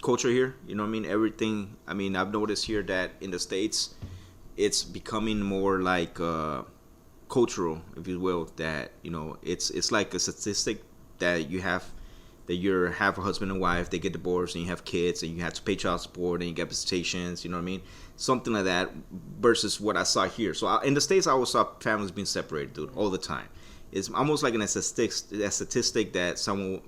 culture here, you know what I mean? Everything. I mean, I've noticed here that in the States, it's becoming more like cultural, if you will. That it's like a statistic that you have a husband and wife, they get divorced, and you have kids, and you have to pay child support, and you get visitations. You know what I mean? Something like that. Versus what I saw here. So in the States, I always saw families being separated, dude, all the time. It's almost like a statistic that someone,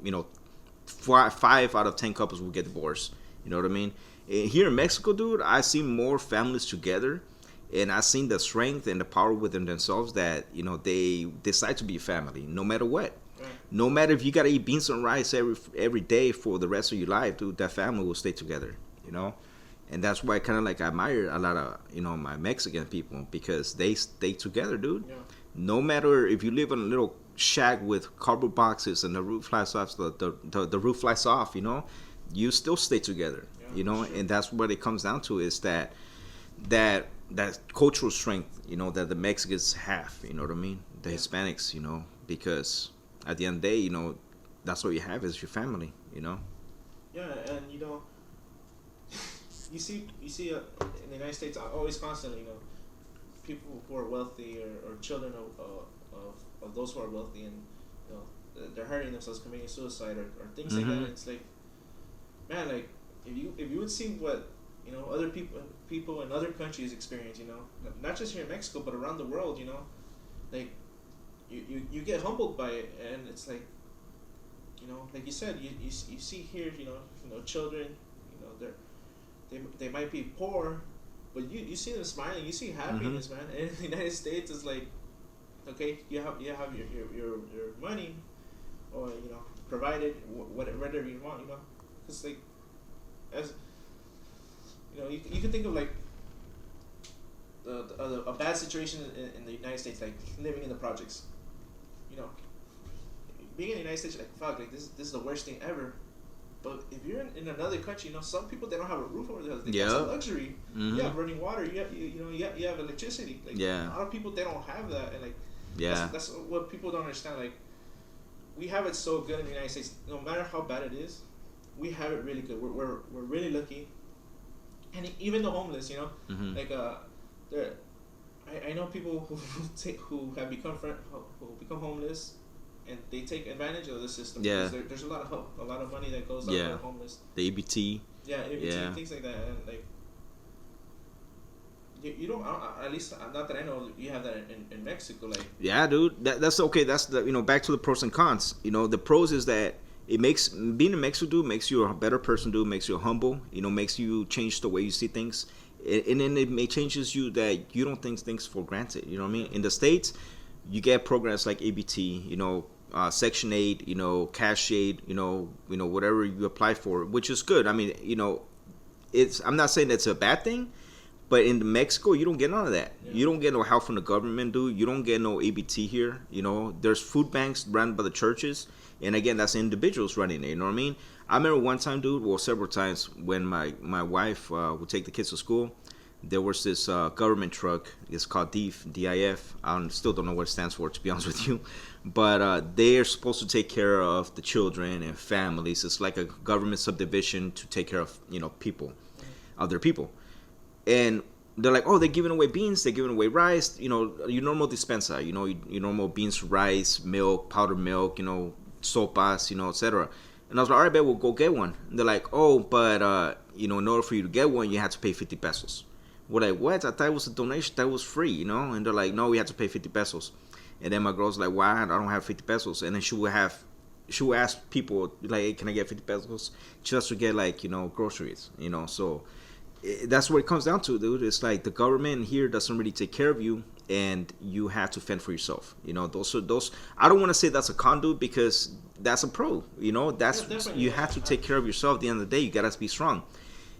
5 out of 10 couples will get divorced. You know what I mean? And here in Mexico, dude, I see more families together, and I seen the strength and the power within themselves that they decide to be a family no matter what. Right. No matter if you gotta eat beans and rice every day for the rest of your life, dude, that family will stay together. You know, and that's why I kind of like admire a lot of my Mexican people because they stay together, dude. Yeah. No matter if you live in a little shack with cardboard boxes and the roof flies off, the roof flies off, you still stay together, sure. And that's what it comes down to is that cultural strength, that the Mexicans have, you know what I mean? The Hispanics, because at the end of the day, that's what you have is your family, Yeah, and you see in the United States always constantly, people who are wealthy or children of those who are wealthy and they're hurting themselves, committing suicide or things like that. It's like, man, like if you would see what other people in other countries experience, not just here in Mexico but around the world, like you get humbled by it, and it's like, like you said, you see here, children, they might be poor, but you see them smiling, you see happiness, man. And in the United States, it's like, okay, you have your money, or provided whatever you want, It's like, as you can think of like a bad situation in the United States, like living in the projects. Being in the United States, like fuck, like this is the worst thing ever. But if you're in another country, some people, they don't have a roof over their heads. That's a luxury. You have running water. You have electricity. Like a lot of people, they don't have that, and like that's what people don't understand. Like we have it so good in the United States. No matter how bad it is, we have it really good. We're really lucky. And even the homeless, like I know people who have become homeless. And they take advantage of the system. Yeah. Because there's a lot of help, a lot of money that goes out for the homeless. The EBT. Yeah, EBT, things like that. And like, You don't, at least not that I know, you have that in Mexico. Like, Yeah, dude. That's okay. That's the back to the pros and cons. The pros is that it makes being a Mexican dude makes you a better person, dude. Makes you humble. Makes you change the way you see things, and then it may changes you that you don't think things for granted. You know what I mean? In the States, you get programs like ABT. Section 8. Cash aid. Whatever you apply for, which is good. I mean, it's. I'm not saying that's a bad thing. But in Mexico, you don't get none of that. Yeah. You don't get no help from the government, dude. You don't get no ABT here. There's food banks run by the churches, and again, that's individuals running it. You know what I mean? I remember one time, dude. Well, several times when my wife would take the kids to school, there was this government truck. It's called DIF, DIF. Still don't know what it stands for, to be honest with you. But they are supposed to take care of the children and families. It's like a government subdivision to take care of people, other people. And they're like, oh, they're giving away beans, they're giving away rice, your normal dispensa, your normal beans, rice, milk, powdered milk, sopas, etc. And I was like, all right, bet we'll go get one. And they're like, oh, but in order for you to get one, you have to pay 50 pesos. We're like, what? I thought it was a donation, that was free, And they're like, no, we have to pay 50 pesos. And then my girl's like, why? I don't have 50 pesos. And then she would ask people, like, hey, can I get 50 pesos? Just to get, like, groceries, so that's what it comes down to, dude. It's like the government here doesn't really take care of you, and you have to fend for yourself. Those. I don't want to say that's a con, dude, because that's a pro. That's you have to take care of yourself. At the end of the day, you gotta be strong.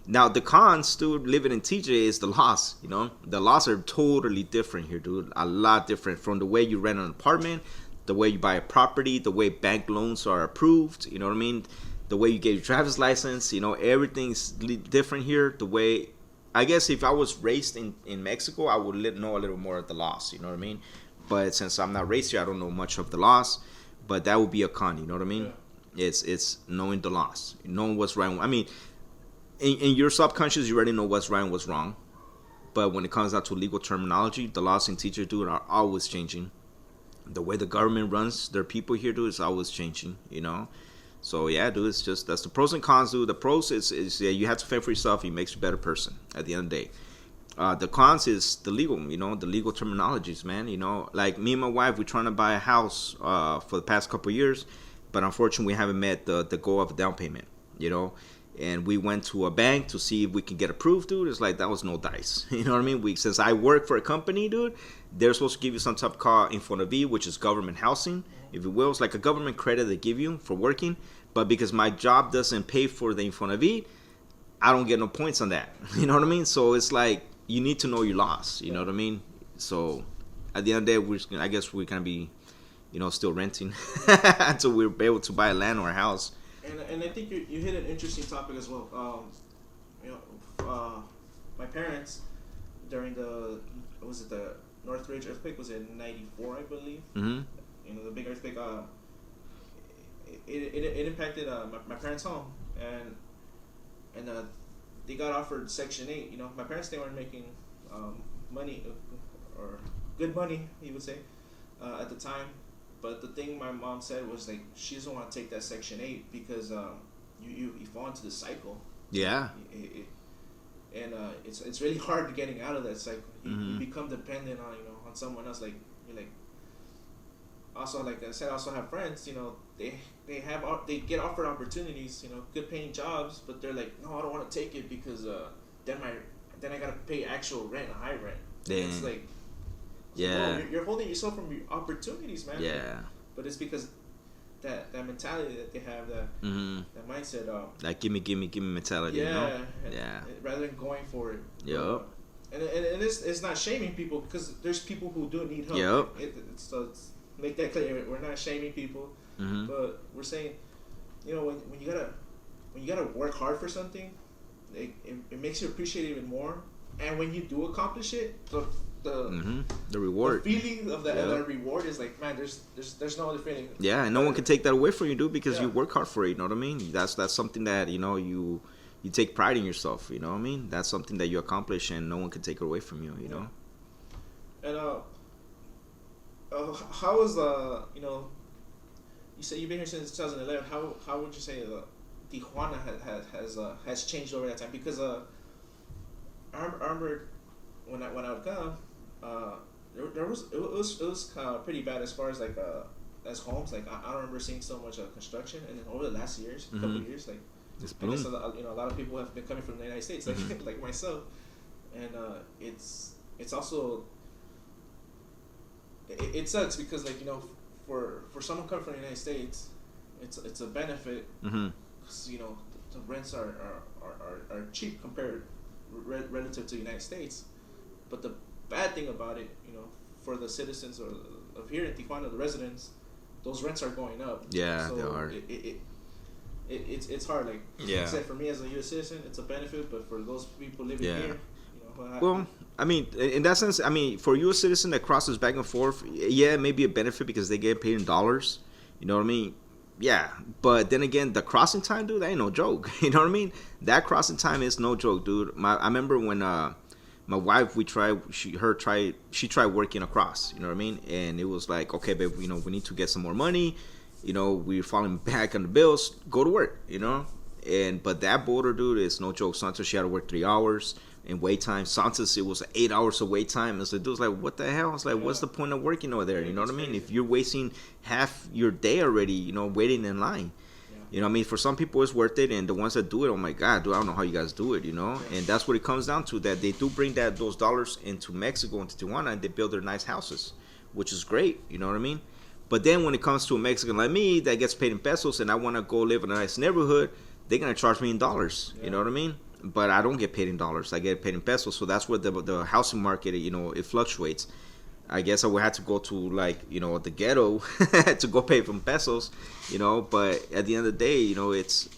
Now the cons, dude, living in TJ is the laws. The laws are totally different here, dude. A lot different from the way you rent an apartment, the way you buy a property, the way bank loans are approved. You know what I mean? The way you get your driver's license, everything's different here. The way, I guess if I was raised in Mexico, I would know a little more of the laws, you know what I mean? But since I'm not raised here, I don't know much of the laws. But that would be a con, you know what I mean? Yeah. It's knowing the laws, knowing what's right. I mean, in your subconscious, you already know what's right and what's wrong. But when it comes down to legal terminology, the laws and teachers, dude, are always changing. The way the government runs their people here, dude, is always changing, So yeah, dude, it's just that's the pros and cons, dude. The pros is yeah, you have to fend for yourself. It makes you a better person at the end of the day. The cons is the legal, the legal terminologies, man. Like me and my wife, we're trying to buy a house for the past couple of years, but unfortunately, we haven't met the goal of a down payment. And we went to a bank to see if we can get approved, dude. It's like that was no dice. You know what I mean? Since I work for a company, dude, they're supposed to give you some type of called Infonavit, which is government housing, if you will. It's like a government credit they give you for working. But because my job doesn't pay for the Infonavit, I don't get no points on that. You know what I mean? So it's like you need to know your laws. You know what I mean? So at the end of the day, I guess we're gonna be, still renting until we're able to buy a land or a house. And I think you hit an interesting topic as well. My parents during the Northridge earthquake was in '94, I believe. Mm-hmm. The big earthquake. It impacted my parents' home, and they got offered Section 8. My parents, they weren't making money or good money, he would say, at the time. But the thing my mom said was like she doesn't want to take that Section 8 because you fall into the cycle. Yeah. It's really hard getting out of that cycle. You become dependent on someone else. Like also, like I said, I also have friends. They get offered opportunities. Good paying jobs, but they're like, no, I don't want to take it because then I gotta pay actual rent, a high rent. It's like. Yeah, you're holding yourself from your opportunities, man. Yeah, but it's because that mentality that they have, that mindset, that gimme mentality. Yeah, yeah. Rather than going for it. Yep. And it's not shaming people because there's people who do need help. Yep. So make that clear. We're not shaming people, but we're saying, when you gotta work hard for something, it makes you appreciate it even more. And when you do accomplish it, the reward, the feeling of that reward is like, man, there's no other feeling. Yeah, and no one can take that away from you, dude, because you work hard for it. You know what I mean? That's something that you take pride in yourself. You know what I mean? That's something that you accomplish, and no one can take it away from you. You know. And how is you said you've been here since 2011. How would you say Tijuana has changed over that time? Because I remember when I would come, there was it was pretty bad as far as like as homes. Like I don't remember seeing so much construction, and then over the last years, couple of years, like It's I guess boom. a lot of people have been coming from the United States, like like myself, and it's also it sucks because like for someone coming from the United States, it's a benefit Mm-hmm. because the rents are cheap compared relative to the United States, but the bad thing about it, for the citizens of here in Tijuana, the residents, those rents are going up. Yeah, so they are. It's hard. Like Yeah. I said, for me as a U.S. citizen, it's a benefit, but for those people living Yeah. here, Well, I mean, in that sense, I mean, for a U.S. citizen that crosses back and forth, yeah, it may be a benefit because they get paid in dollars. You know what I mean? Yeah, but then again, the crossing time, dude, that ain't no joke. You know what I mean? That crossing time is no joke, dude. I remember when my wife, she tried working across. You know what I mean? And it was like, okay, babe, we need to get some more money. We're falling back on the bills. Go to work. But that border, dude, is no joke. Sometimes she had to work 3 hours in wait time. Sometimes it was 8 hours of wait time. It's like, dude's like, what the hell? It's like, what's the point of working over there? You know what I mean? If you're wasting half your day already, waiting in line. You know what I mean? For some people, it's worth it, and the ones that do it, oh my God, dude, I don't know how you guys do it, And that's what it comes down to, that they do bring those dollars into Mexico, into Tijuana, and they build their nice houses, which is great, you know what I mean? But then when it comes to a Mexican like me that gets paid in pesos and I want to go live in a nice neighborhood, they're going to charge me in dollars, you know what I mean? But I don't get paid in dollars. I get paid in pesos, so that's where the housing market, it fluctuates. I guess I would have to go to the ghetto to go pay from pesos, But at the end of the day, it's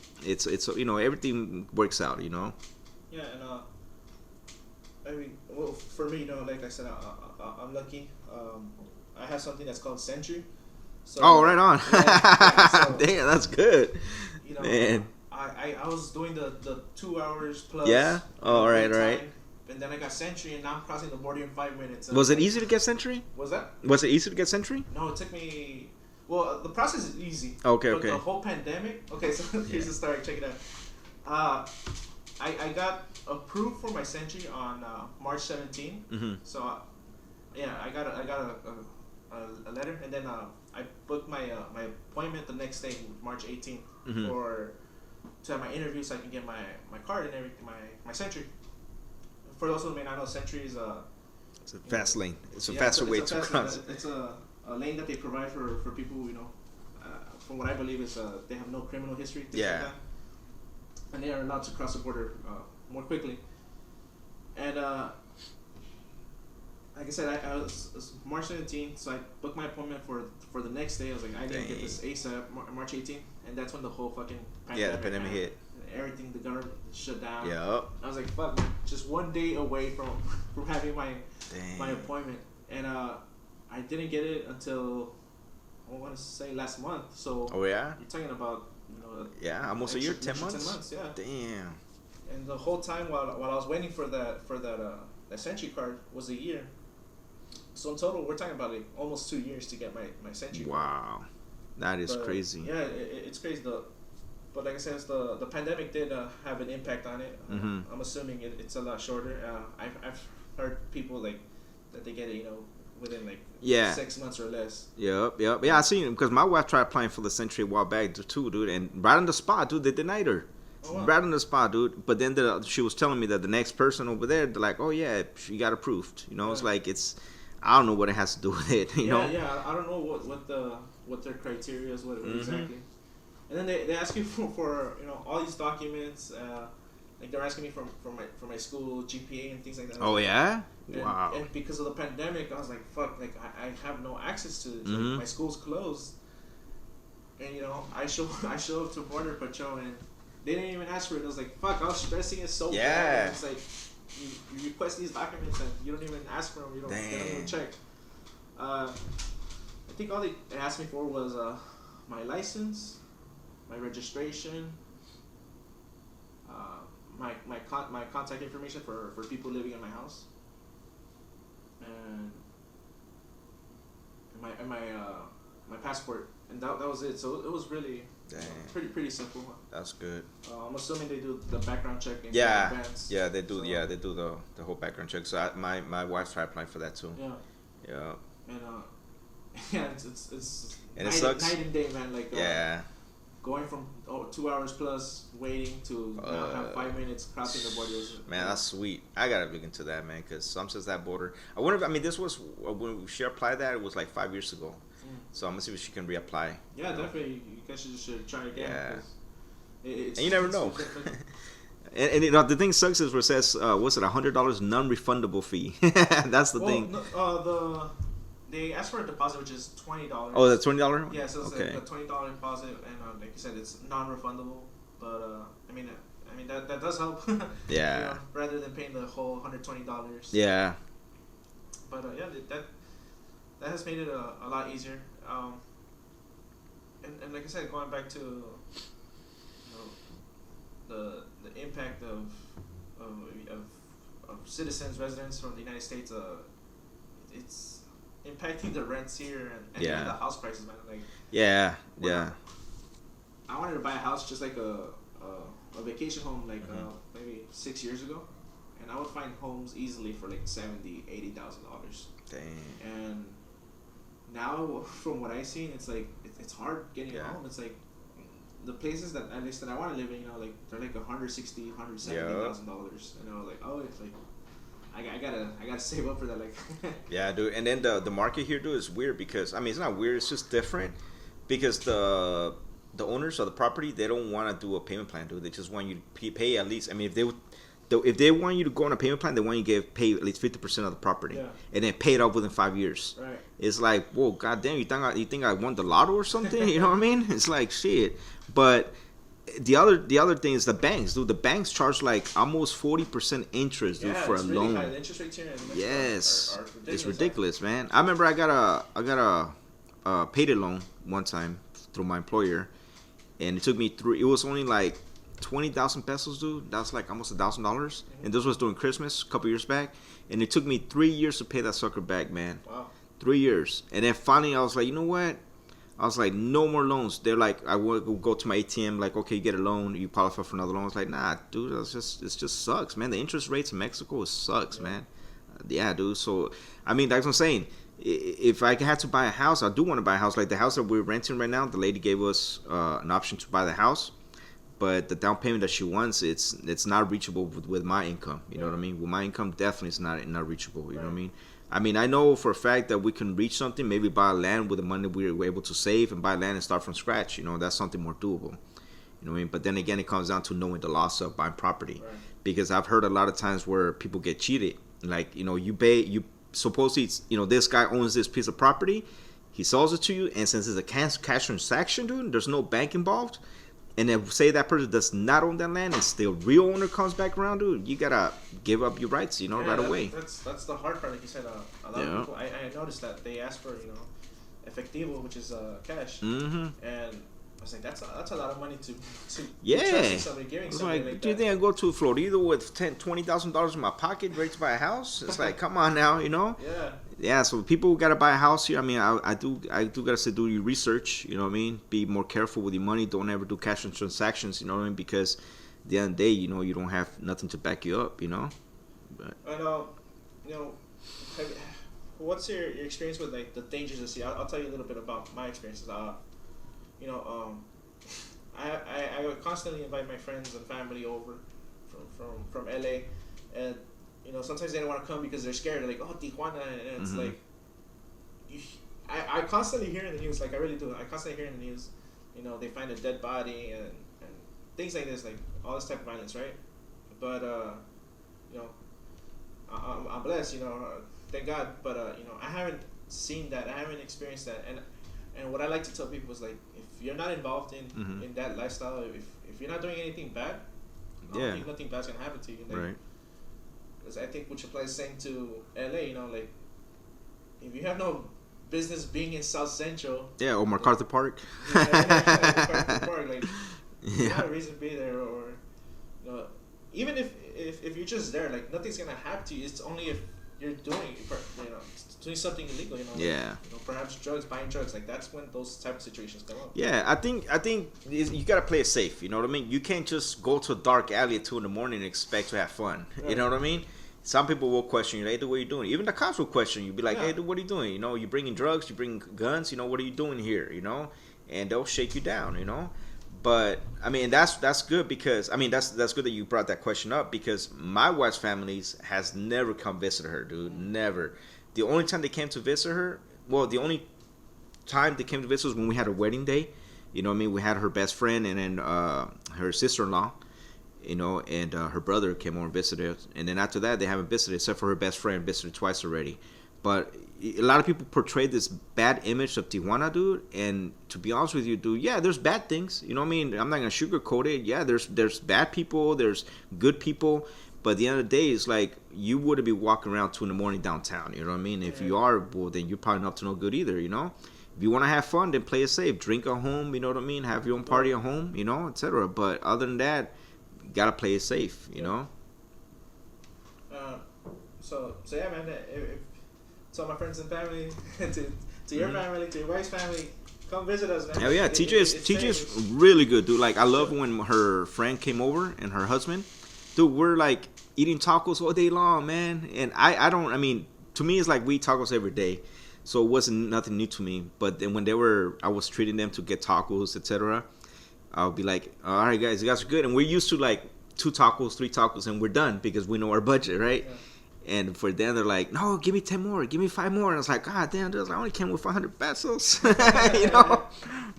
everything works out, Yeah, and I mean, well, for me, like I said, I'm lucky. I have something that's called Century. So, oh, right on. So, damn, that's good. Man. I was doing the 2 hours plus. Yeah. Oh, right. And then I got Century, and now I'm crossing the border in 5 minutes. Was it easy to get Century? Was that? Was it easy to get Century? No, it took me. Well, the process is easy. Okay. But the whole pandemic. Okay, so here's the story. Check it out. I got approved for my Century on March 17th. Mm-hmm. So, I got a letter, and then I booked my appointment the next day, March 18th, Mm-hmm. to have my interview, so I can get my card and everything, my Century. For those who may not know, Century is it's a fast lane. It's a faster way to cross. It's a lane that they provide for people who, from what I believe is they have no criminal history. Things like that. And they are allowed to cross the border more quickly. And like I said, I was March 17th, so I booked my appointment for the next day. I was like, I need to get this ASAP, March 18th, and that's when the whole fucking the pandemic hit. Everything, the government shut down. Yep. I was like, fuck, man, just 1 day away from having my appointment, and I didn't get it until I want to say last month. So oh yeah, you're talking about almost a year, 10 months. 10 months, yeah. Damn. And the whole time while I was waiting for that Century card was a year. So in total, we're talking about like almost 2 years to get my Century. Wow, that is crazy. Yeah, it's crazy. But like I said, the pandemic did have an impact on it. Mm-hmm. I'm assuming it's a lot shorter. I've heard people that they get it, within 6 months or less. Yep. Yeah, I seen it because my wife tried applying for the Century a while back too, dude, and right on the spot, dude, they denied her. Oh, wow. Right on the spot, dude. But then she was telling me that the next person over there, they're like, oh yeah, she got approved. It's like I don't know what it has to do with it. You know? Yeah. I don't know what their criteria is, what exactly. And then they ask you for all these documents, like they're asking me for my school GPA and things like that. Oh yeah, wow. And because of the pandemic, I was like, fuck, like I have no access to this. Mm-hmm. Like, my school's closed, and I show up to Border Patrol and they didn't even ask for it. I was like, fuck, I was stressing it so bad. It's like you request these documents and you don't even ask for them. You don't even check. I think all they asked me for was my license, my registration, my contact information for people living in my house, and my passport, and that was it. So it was really pretty simple. That's good. I'm assuming they do the background check in advance. Yeah, they do. So, yeah, they do the whole background check. So my wife's tried applying for that too. Yeah. And yeah, it's and it sucks. Night and day, man. Like going from 2 hours plus waiting to now have 5 minutes crossing the border. Man, that's sweet. I gotta look into that, man, because sometimes that border. I wonder if, I mean, this was when she applied that, it was like 5 years ago. So I'm gonna see if she can reapply. Yeah, definitely. You guys should try again. Yeah. And you never know. and you know, the thing sucks is where it says, what's it, $100 non-refundable fee. That's the thing. No, they asked for a deposit, which is $20. Oh, that's $20? Yeah, so it's like a $20 deposit, and like you said, it's non-refundable. But I mean that does help. Yeah. You know, rather than paying the whole $120. Yeah. But yeah, that has made it a lot easier. And like I said, going back to the impact of citizens, residents from the United States, it's impacting the rents here and even the house prices, man. Like I wanted to buy a house just like a vacation home, like maybe 6 years ago, and I would find homes easily for like $70,000-$80,000. Dang. And now, from what I've seen, it's like it's hard getting a home. It's like the places that at least that I want to live in, like they're like $160,000, $170,000. Like it's like I gotta save up for that. Like yeah, dude. And then the market here, dude, is weird because I mean it's not weird. It's just different because the owners of the property, they don't want to do a payment plan, dude. They just want you to pay at least. I mean, if they want you to go on a payment plan, they want you to pay at least 50% of the property, and then pay it off within 5 years. Right. It's like, whoa, goddamn, you think I won the lotto or something? You know what I mean? It's like shit. But the other thing is the banks, dude. The banks charge like almost 40% interest, dude, for a really loan. High. The interest rates here in Mexico yes, are ridiculous. It's ridiculous, man. I remember I got a payday loan one time through my employer, and it took me through. It was only like 20,000 pesos, dude. That's like almost $1,000. And this was during Christmas a couple years back, and it took me 3 years to pay that sucker back, man. Wow. 3 years, and then finally I was like, you know what? I was like, no more loans. They're like, I would go to my ATM, like, okay, you get a loan, you qualify for another loan. I was like, nah, dude, it just sucks, man. The interest rates in Mexico sucks, man. Yeah, dude. So, I mean, that's what I'm saying. If I had to buy a house, I do want to buy a house. Like the house that we're renting right now, the lady gave us an option to buy the house, but the down payment that she wants, it's not reachable with my income. You know what I mean? With my income, definitely it's not reachable. You know what I mean? I mean, I know for a fact that we can reach something, maybe buy land with the money we were able to save and buy land and start from scratch. You know, that's something more doable. You know what I mean? But then again, it comes down to knowing the loss of buying property. Right. Because I've heard a lot of times where people get cheated. Like, you know, you supposedly, you know, this guy owns this piece of property. He sells it to you. And since it's a cash transaction, dude, there's no bank involved. And then say that person does not own that land and still real owner comes back around, dude, you gotta give up your rights, you know, right away. That's the hard part, like you said. A lot of people, I noticed that they ask for, efectivo, which is cash, and I was like, that's a lot of money to trusting somebody, giving somebody like do you think I go to Florida with $20,000 in my pocket ready to buy a house? It's like, come on now, you know? Yeah, so people gotta buy a house here. I mean, I do gotta say, do your research. You know what I mean? Be more careful with your money. Don't ever do cash and transactions. You know what I mean? Because at the end of the day, you know, you don't have nothing to back you up. You know. But. What's your experience with like the dangers of sea? I'll tell you a little bit about my experiences. I constantly invite my friends and family over from LA, and sometimes they don't want to come because they're scared. They're like, oh, Tijuana, and it's like, I constantly hear in the news, like I really do. I constantly hear in the news, they find a dead body and things like this, like all this type of violence, right? But I'm blessed, thank God. But I haven't seen that. I haven't experienced that. And what I like to tell people is like, if you're not involved in that lifestyle, if you're not doing anything bad, I don't think nothing bad's gonna happen to you. Like, right. Because I think which applies same to LA. Like if you have no business being in South Central. Yeah, or MacArthur Park. MacArthur Park. Like you have a reason to be there, or even if you're just there, like nothing's gonna happen to you. It's only if you're doing, doing something illegal. Yeah. Perhaps drugs, buying drugs. Like that's when those type of situations come up. Yeah, I think you gotta play it safe. You know what I mean? You can't just go to a dark alley at 2 in the morning and expect to have fun. Right. You know what I mean? Some people will question you, hey, dude, what are you doing? Even the cops will question you. Be like, hey, dude, what are you doing? You bringing drugs, you bring guns. What are you doing here? And they'll shake you down. But I mean, that's good because that's good that you brought that question up because my wife's families has never come visit her, dude. Never. The only time they came to visit her, the only time they came to visit was when we had a wedding day. You know what I mean? We had her best friend and then her sister-in-law. And her brother came over and visited us. And then after that, they haven't visited except for her best friend visited twice already. But a lot of people portray this bad image of Tijuana, dude. And to be honest with you, dude, yeah, there's bad things. You know what I mean? I'm not going to sugarcoat it. Yeah, there's bad people. There's good people. But at the end of the day, it's like you wouldn't be walking around 2 in the morning downtown. You know what I mean? If you are, well, then you're probably not up to no good either, If you want to have fun, then play it safe. Drink at home, you know what I mean? Have your own party at home, etc. But other than that, gotta play it safe, So yeah, man. To my friends and family, to your family, to your wife's family, come visit us, man. Hell yeah, TJ's really good, dude. Like I love when her friend came over and her husband, dude. We're like eating tacos all day long, man. And I don't. I mean, to me, it's like we eat tacos every day, so it wasn't nothing new to me. But then when I was treating them to get tacos, etc. I'll be like, all right, guys, you guys are good. And we're used to like 2 tacos, 3 tacos, and we're done because we know our budget, right? Yeah. And for them, they're like, no, give me 10 more, give me 5 more. And I was like, God damn, dude, I only came with 500 pesos,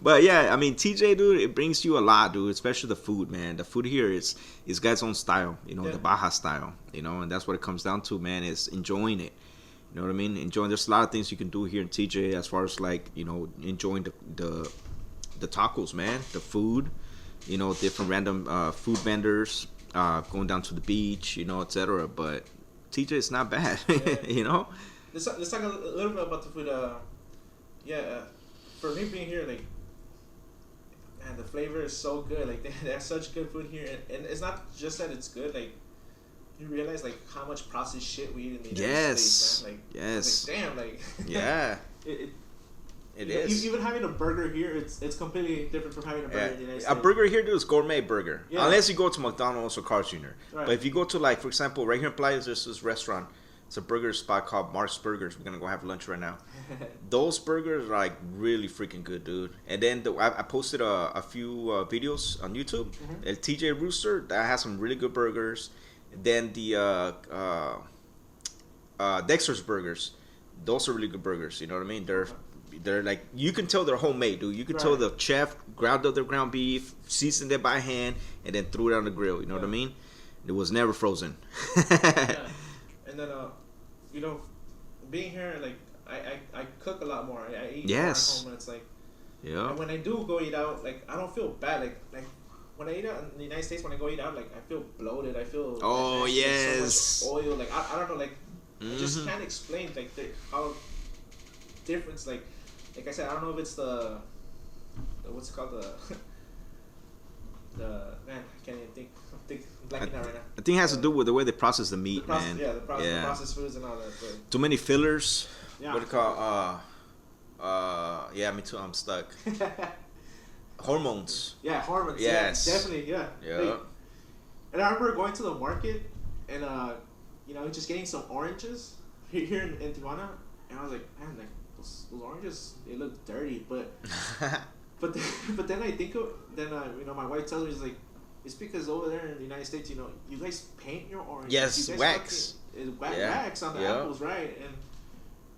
But yeah, I mean, TJ, dude, it brings you a lot, dude, especially the food, man. The food here is God's own style, the Baja style, and that's what it comes down to, man, is enjoying it. You know what I mean? Enjoying. There's a lot of things you can do here in TJ as far as like, enjoying the tacos, man, the food, different random food vendors, going down to the beach, etc. But TJ is not bad, Yeah. Let's talk a little bit about the food. For me being here, like, man, the flavor is so good. Like they have such good food here, and it's not just that it's good. Like you realize like how much processed shit we eat in the United States, man. Like, yes, like, damn, like yeah. It is. Even having a burger here, it's completely different from having a burger in the United States. A burger here, dude, is gourmet burger. Yeah. Unless you go to McDonald's or Carl's Jr. Right. But if you go to, like, for example, right here in Playa, there's this restaurant. It's a burger spot called Mark's Burgers. We're going to go have lunch right now. Those burgers are, like, really freaking good, dude. And then I posted a few videos on YouTube. Mm-hmm. El TJ Rooster, that has some really good burgers. Then the Dexter's Burgers, those are really good burgers. You know what I mean? They're like, you can tell they're homemade, dude. You can tell the chef ground up their ground beef, seasoned it by hand, and then threw it on the grill. You know what I mean? It was never frozen. Yeah. And then, being here, like, I cook a lot more. I eat more at home, and it's like, and when I do go eat out, like, I don't feel bad. Like when I eat out in the United States, when I go eat out, like, I feel bloated. I feel so much oil. Like, I don't know, like, I just can't explain, like, how difference, like I said, I don't know if it's the what's it called, the man, I can't even think. I'm blanking out right now. I think it has to do with the way they process the meat, man. Yeah, the processed foods and all that. But too many fillers. Yeah. What do you call? Yeah, me too. I'm stuck. Hormones. Yeah, hormones. Yes. Yeah, definitely. Yeah. Yeah. Like, and I remember going to the market and just getting some oranges here in Tijuana, and I was like, man, like those oranges, they look dirty, but then I think my wife tells me, it's like, it's because over there in the United States, you guys paint your oranges. Yes, you guys wax. Wax on the apples, right?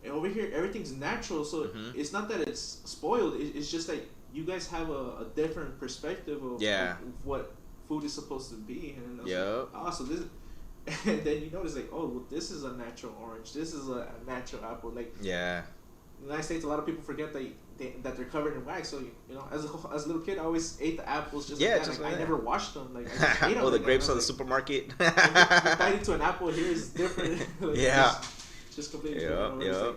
And over here everything's natural, so it's not that it's spoiled. It's just that you guys have a different perspective of what food is supposed to be. And like, so this. And then you notice, like, oh, well, this is a natural orange. This is a natural apple. Like, in the United States, a lot of people forget that they're covered in wax. So, as a little kid, I always ate the apples just like that. Just like I never washed them. Like, I just ate them. The grapes on the supermarket. Biting into an apple here is different. Like, just completely different.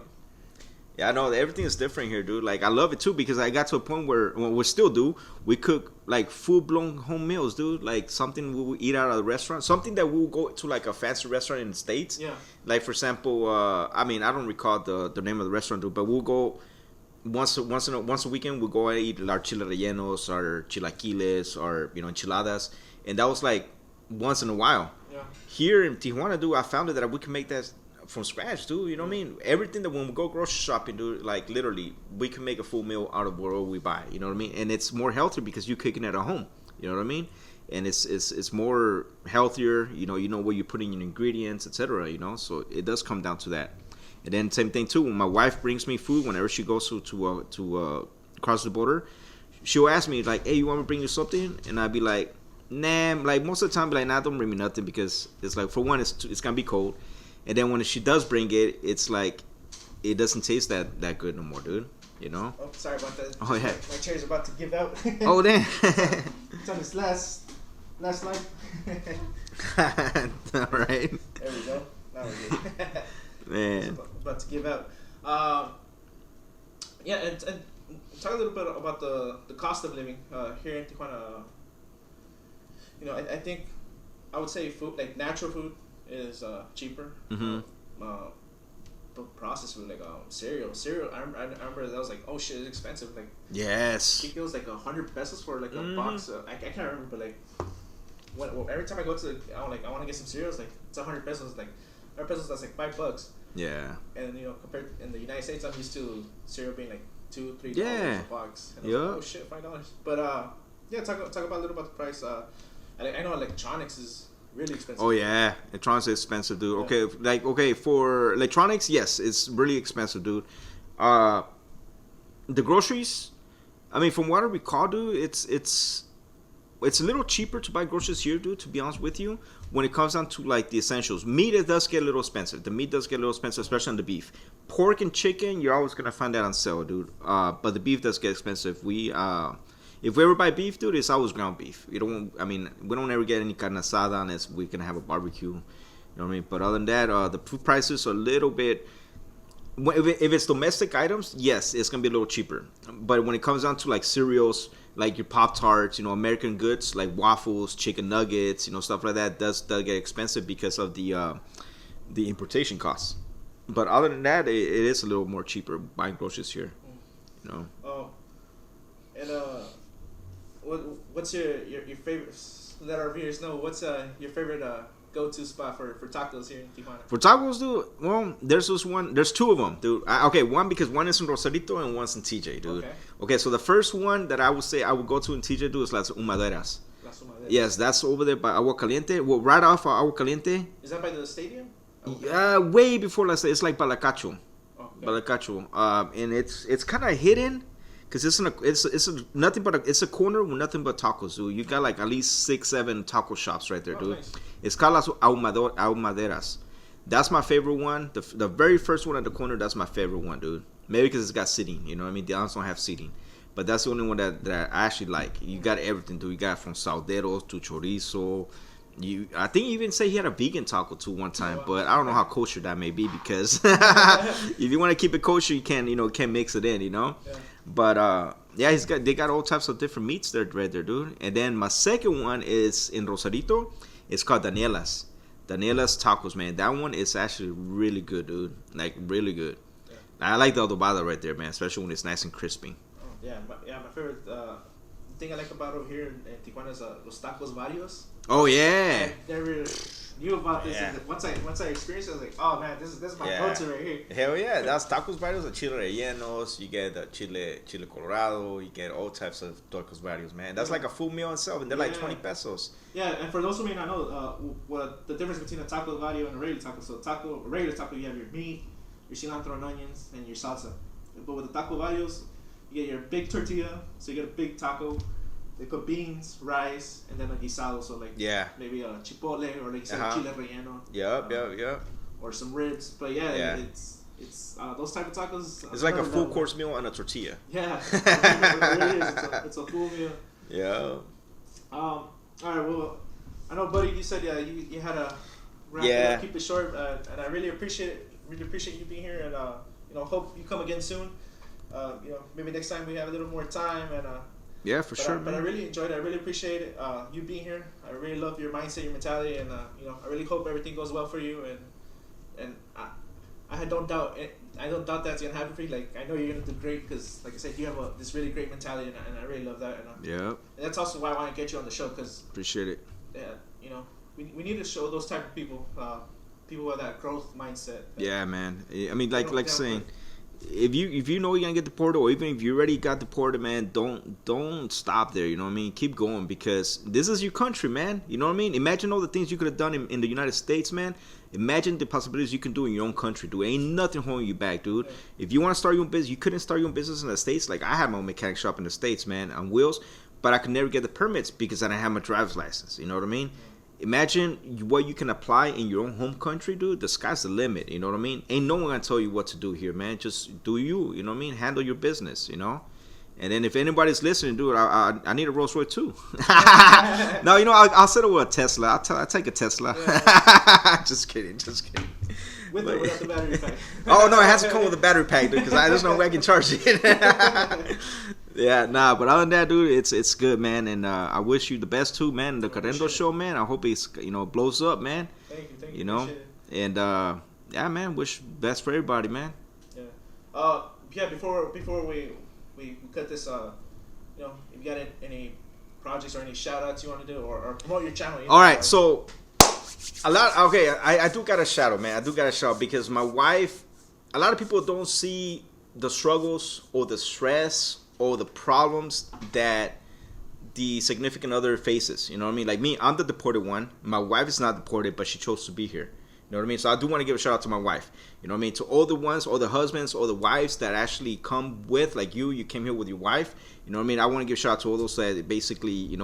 Yeah, I know everything is different here, dude. Like I love it too because I got to a point where well, we still do. We cook like full blown home meals, dude. Like something we will eat out of the restaurant, something that we will go to like a fancy restaurant in the States. Yeah. Like for example, I mean I don't recall the name of the restaurant, dude, but we'll go once a weekend. We'll go and eat our chile rellenos, our chilaquiles, or enchiladas, and that was like once in a while. Yeah. Here in Tijuana, dude, I found that we can make that from scratch, dude. You know what I mean? Everything that when we go grocery shopping, dude, like literally, we can make a full meal out of whatever we buy. You know what I mean? And it's more healthier because you're cooking it at home. You know what I mean? And it's more healthier. You know where you're putting your ingredients, etc. You know, so it does come down to that. And then same thing too. When my wife brings me food, whenever she goes to cross the border, she'll ask me like, "Hey, you want me to bring you something?" And I'd be like, "Nah." Like most of the time, I'd be like, "Nah, don't bring me nothing," because it's like for one, it's gonna be cold. And then when she does bring it, it's like it doesn't taste that good no more, dude. You know? Oh, sorry about that. Oh yeah. My chair's about to give out. Oh damn. It's on its last life. All right. There we go. Now we're good. Man. It's about to give out. Yeah, and talk a little bit about the cost of living here in Tijuana. I think I would say food, like natural food, is cheaper. Mm-hmm. Processed food, like cereal. I remember that was like, oh shit, it's expensive. Like Yes. I think it was like 100 pesos for like a box. I can't remember, but like every time I go to I want to get some cereals, like it's 100 pesos. Like 100 pesos, that's like $5. Yeah. And compared in the United States, I'm used to cereal being like $2-3 Yeah. a box. And I was like, oh shit, $5. But yeah, talk about a little about the price. I know electronics is really expensive. Oh yeah, electronics is expensive, dude. Yeah. Okay, for electronics, yes, it's really expensive, dude. The groceries, I mean, from what I recall, dude, it's a little cheaper to buy groceries here, dude. To be honest with you, when it comes down to like the essentials, meat it does get a little expensive. The meat does get a little expensive, especially on the beef. Pork and chicken, you're always gonna find that on sale, dude. But the beef does get expensive. If we ever buy beef, dude, it's always ground beef. We don't ever get any carne asada unless we can have a barbecue. You know what I mean? But other than that, the food prices are a little bit. If it's domestic items, yes, it's gonna be a little cheaper. But when it comes down to like cereals, like your Pop-Tarts, American goods like waffles, chicken nuggets, stuff like that, does get expensive because of the importation costs. But other than that, it is a little more cheaper buying groceries here. Oh, and what's your favorite? Let our viewers know what's your favorite go-to spot for tacos here in Tijuana. For tacos, dude, well, there's two of them, dude. One because one is in Rosarito and one's in TJ, dude. Okay, so the first one that I would say I would go to in TJ, dude, is Las Humaderas. Yes, that's over there by Agua Caliente. Well, right off of Agua Caliente. Is that by the stadium? Way before it's like Balacacho. Okay. Balacacho. And it's kind of hidden. Cause it's a corner with nothing but tacos, dude. You got like at least 6-7 taco shops right there, dude. Nice. It's called Las Ahumaderas. That's my favorite one. The very first one at the corner, that's my favorite one, dude. Maybe because it's got seating, you know what I mean? The others don't have seating, but that's the only one that I actually like. You got everything, dude. You got from salderos to chorizo. I think you even say he had a vegan taco too one time, but I don't know how kosher that may be because if you want to keep it kosher, you can't mix it in, Yeah. But yeah, they got all types of different meats there, right there, dude. And then my second one is in Rosarito. It's called Daniela's Tacos, man. That one is actually really good, dude. Like really good. Yeah. I like the adobada right there, man, especially when it's nice and crispy. Oh, yeah, my favorite thing I like about over here in Tijuana is los tacos Varios. Oh yeah. I never knew about this. Yeah. Once I experienced it, I was like, oh man, this is my go-to right here. Hell yeah, that's tacos Varios and chile rellenos. You get the chile colorado. You get all types of tacos Varios, man. That's like a full meal itself, and they're like 20 pesos. Yeah, and for those who may not know, what the difference between a taco Vario and a regular taco. So a regular taco, you have your meat, your cilantro and onions, and your salsa. But with the taco Varios, you get your big tortilla, so you get a big taco. They put beans, rice, and then a guisado, so like maybe a chipotle or like chile relleno. Yep. Or some ribs, but it's those type of tacos. It's like a full course meal on a tortilla. Yeah, it really is. It's a full meal. Yeah. All right. Well, I know, buddy. You said you had a wrap it up, keep it short, and I really appreciate you being here and hope you come again soon. Maybe next time we have a little more time and. Yeah, for sure. But I really enjoyed it. I really appreciate it. You being here. I really love your mindset, your mentality, and I really hope everything goes well for you. And I don't doubt it. I don't doubt that's gonna happen for you. Like I know you're gonna do great because, like I said, you have this really great mentality, and I really love that. And that's also why I want to get you on the show because appreciate it. Yeah, we need to show those type of people, people with that growth mindset. Yeah, man. I mean, like saying. If you know you're gonna get deported, or even if you already got deported, man, don't stop there. You know what I mean? Keep going because this is your country, man. You know what I mean? Imagine all the things you could have done in the United States, man. Imagine the possibilities you can do in your own country, dude. Ain't nothing holding you back, dude. Yeah. If you want to start your own business, you couldn't start your own business in the States. Like I had my own mechanic shop in the States, man, on wheels, but I could never get the permits because I didn't have my driver's license. You know what I mean? Imagine what you can apply in your own home country, dude. The sky's the limit, you know what I mean? Ain't no one gonna tell you what to do here, man. Just do you know what I mean? Handle your business, you know? And then if anybody's listening, dude, I need a Rolls Royce too. No, I'll settle with a Tesla. I'll take a Tesla. Yeah. Just kidding. With or without the battery pack? Oh, no, it has to come with a battery pack, dude, because there's no way I can charge it. Yeah, nah, but other than that, dude, it's good, man, and I wish you the best too, man. The Carrendo show, man. I hope it's blows up, man. Thank you. You know, and yeah, man, wish best for everybody, man. Yeah. Before we cut this, if you got any projects or any shout outs you want to do or promote your channel. All right, so I do got a shout out, man. I do got a shout out because my wife. A lot of people don't see the struggles or the stress or the problems that the significant other faces. You know what I mean? Like me, I'm the deported one. My wife is not deported, but she chose to be here. You know what I mean? So I do want to give a shout out to my wife. You know what I mean? To all the ones, all the husbands, all the wives that actually come with, like you came here with your wife. You know what I mean? I want to give a shout out to all those that basically,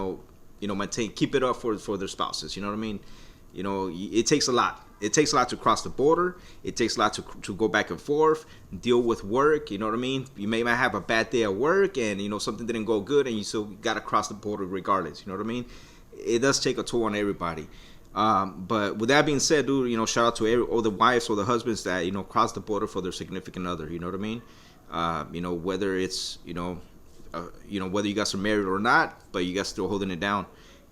maintain, keep it up for their spouses. You know what I mean? It takes a lot. It takes a lot to cross the border. It takes a lot to go back and forth, deal with work. You know what I mean? You may have a bad day at work and, something didn't go good and you still got to cross the border regardless. You know what I mean? It does take a toll on everybody. But with that being said, dude, shout out to all the wives or the husbands that, cross the border for their significant other. You know what I mean? Whether it's, whether you guys are married or not, but you guys still holding it down.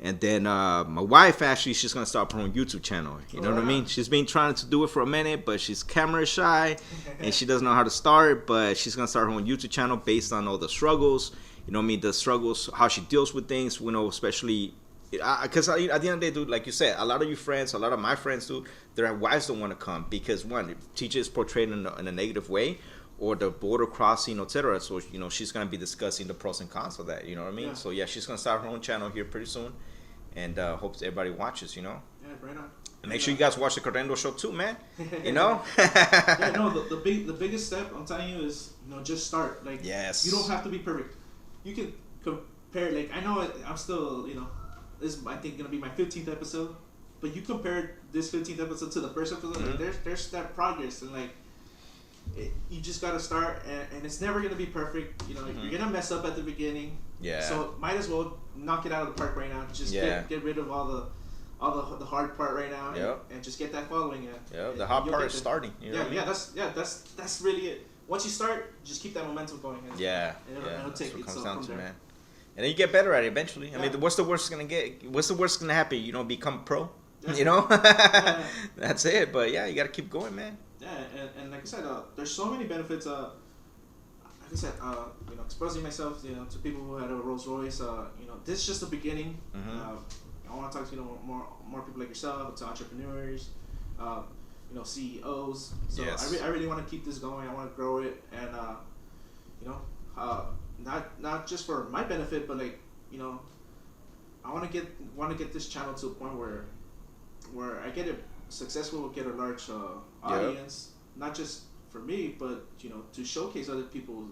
And then my wife, actually, she's going to start her own YouTube channel. You know what I mean? She's been trying to do it for a minute, but she's camera shy, and she doesn't know how to start. But she's going to start her own YouTube channel based on all the struggles. You know what I mean? The struggles, how she deals with things, especially... Because at the end of the day, dude, like you said, a lot of your friends, a lot of my friends, dude, their wives don't want to come because, one, teacher is portrayed in a negative way, or the border crossing, etc. So, she's going to be discussing the pros and cons of that. You know what I mean? Yeah. So, yeah, she's going to start her own channel here pretty soon. And hopes everybody watches, Yeah, right on. And make sure you guys watch the Carrendo show too, man. Yeah, no, the biggest step, I'm telling you, is, just start. Like, yes. You don't have to be perfect. You can compare, like, I know I'm still, this is, I think, going to be my 15th episode. But you compare this 15th episode to the first episode, mm-hmm. like, there's that progress. And, like, you just got to start. And it's never going to be perfect. Mm-hmm. You're going to mess up at the beginning. Yeah. So might as well knock it out of the park right now. Just get rid of all the hard part right now. Yep. And just get that following. Yeah. The hard part is starting. That's really it. Once you start, just keep that momentum going. And it'll take it from there. Man. And then you get better at it eventually. Yeah. I mean, what's the worst gonna get? What's the worst gonna happen? Become pro. Yeah. That's it. But yeah, you gotta keep going, man. Yeah, and like I said, there's so many benefits. Like I said, exposing myself, to people who had a Rolls Royce. This is just the beginning. Mm-hmm. I want to talk to more people like yourself, to entrepreneurs, CEOs. So yes. I really want to keep this going. I want to grow it, and not just for my benefit, but I want to get this channel to a point where I get it successful, get a large audience, not just for me, but to showcase other people's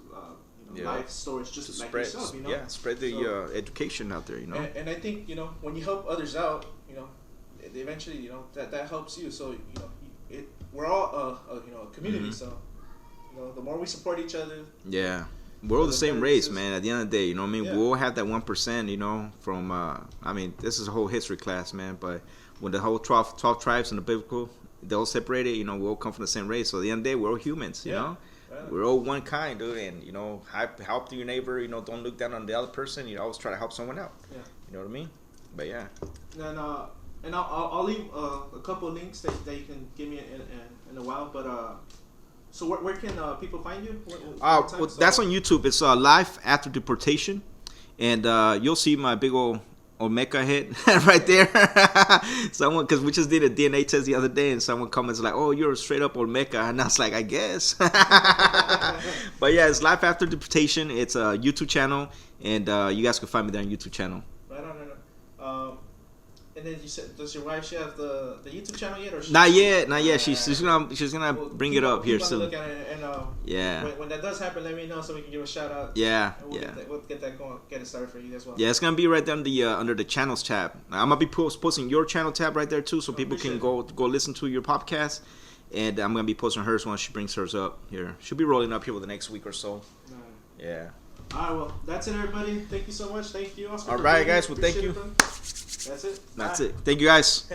life stories, just like spread, yourself. Spread the education out there. And I think when you help others out, eventually that helps you. So we're all a community. Mm-hmm. So the more we support each other. Yeah. We're all the same race, man. At the end of the day, you know what I mean? Yeah. We all have that 1%, from, I mean, this is a whole history class, man. But when the whole 12 tribes in the biblical, they all separated, we all come from the same race. So at the end of the day, we're all humans, you know? We're all one kind, dude, and you know, help your neighbor. You know, don't look down on the other person. You always try to help someone out. Yeah. You know what I mean? But yeah. And I'll leave a couple of links that you can give me in a while. But so where can people find you? Well, that's on YouTube. It's Life After Deportation, and you'll see my big old Olmeca head right there. Someone, because we just did a DNA test the other day, and someone comments like, "Oh, you're a straight up Olmeca," and I was like, "I guess." But yeah, it's Life After Deportation. It's a YouTube channel, and you guys can find me there on YouTube channel. Right on. And then you said, does your wife, she have the YouTube channel yet? Or not yet. She's gonna bring it up here soon. Look at it, and yeah. When that does happen, let me know so we can give a shout out. Yeah. And we'll get that going, get it started for you as well. Yeah, it's gonna be right there under the channels tab. I'm gonna be posting your channel tab right there too, so people can go listen to your podcast. And I'm gonna be posting hers once she brings hers up here. She'll be rolling up here for the next week or so. Yeah. All right, well, that's it, everybody. Thank you so much. Thank you, Oscar. All right, guys. Well, thank you. That's it. That's it. Thank you, guys.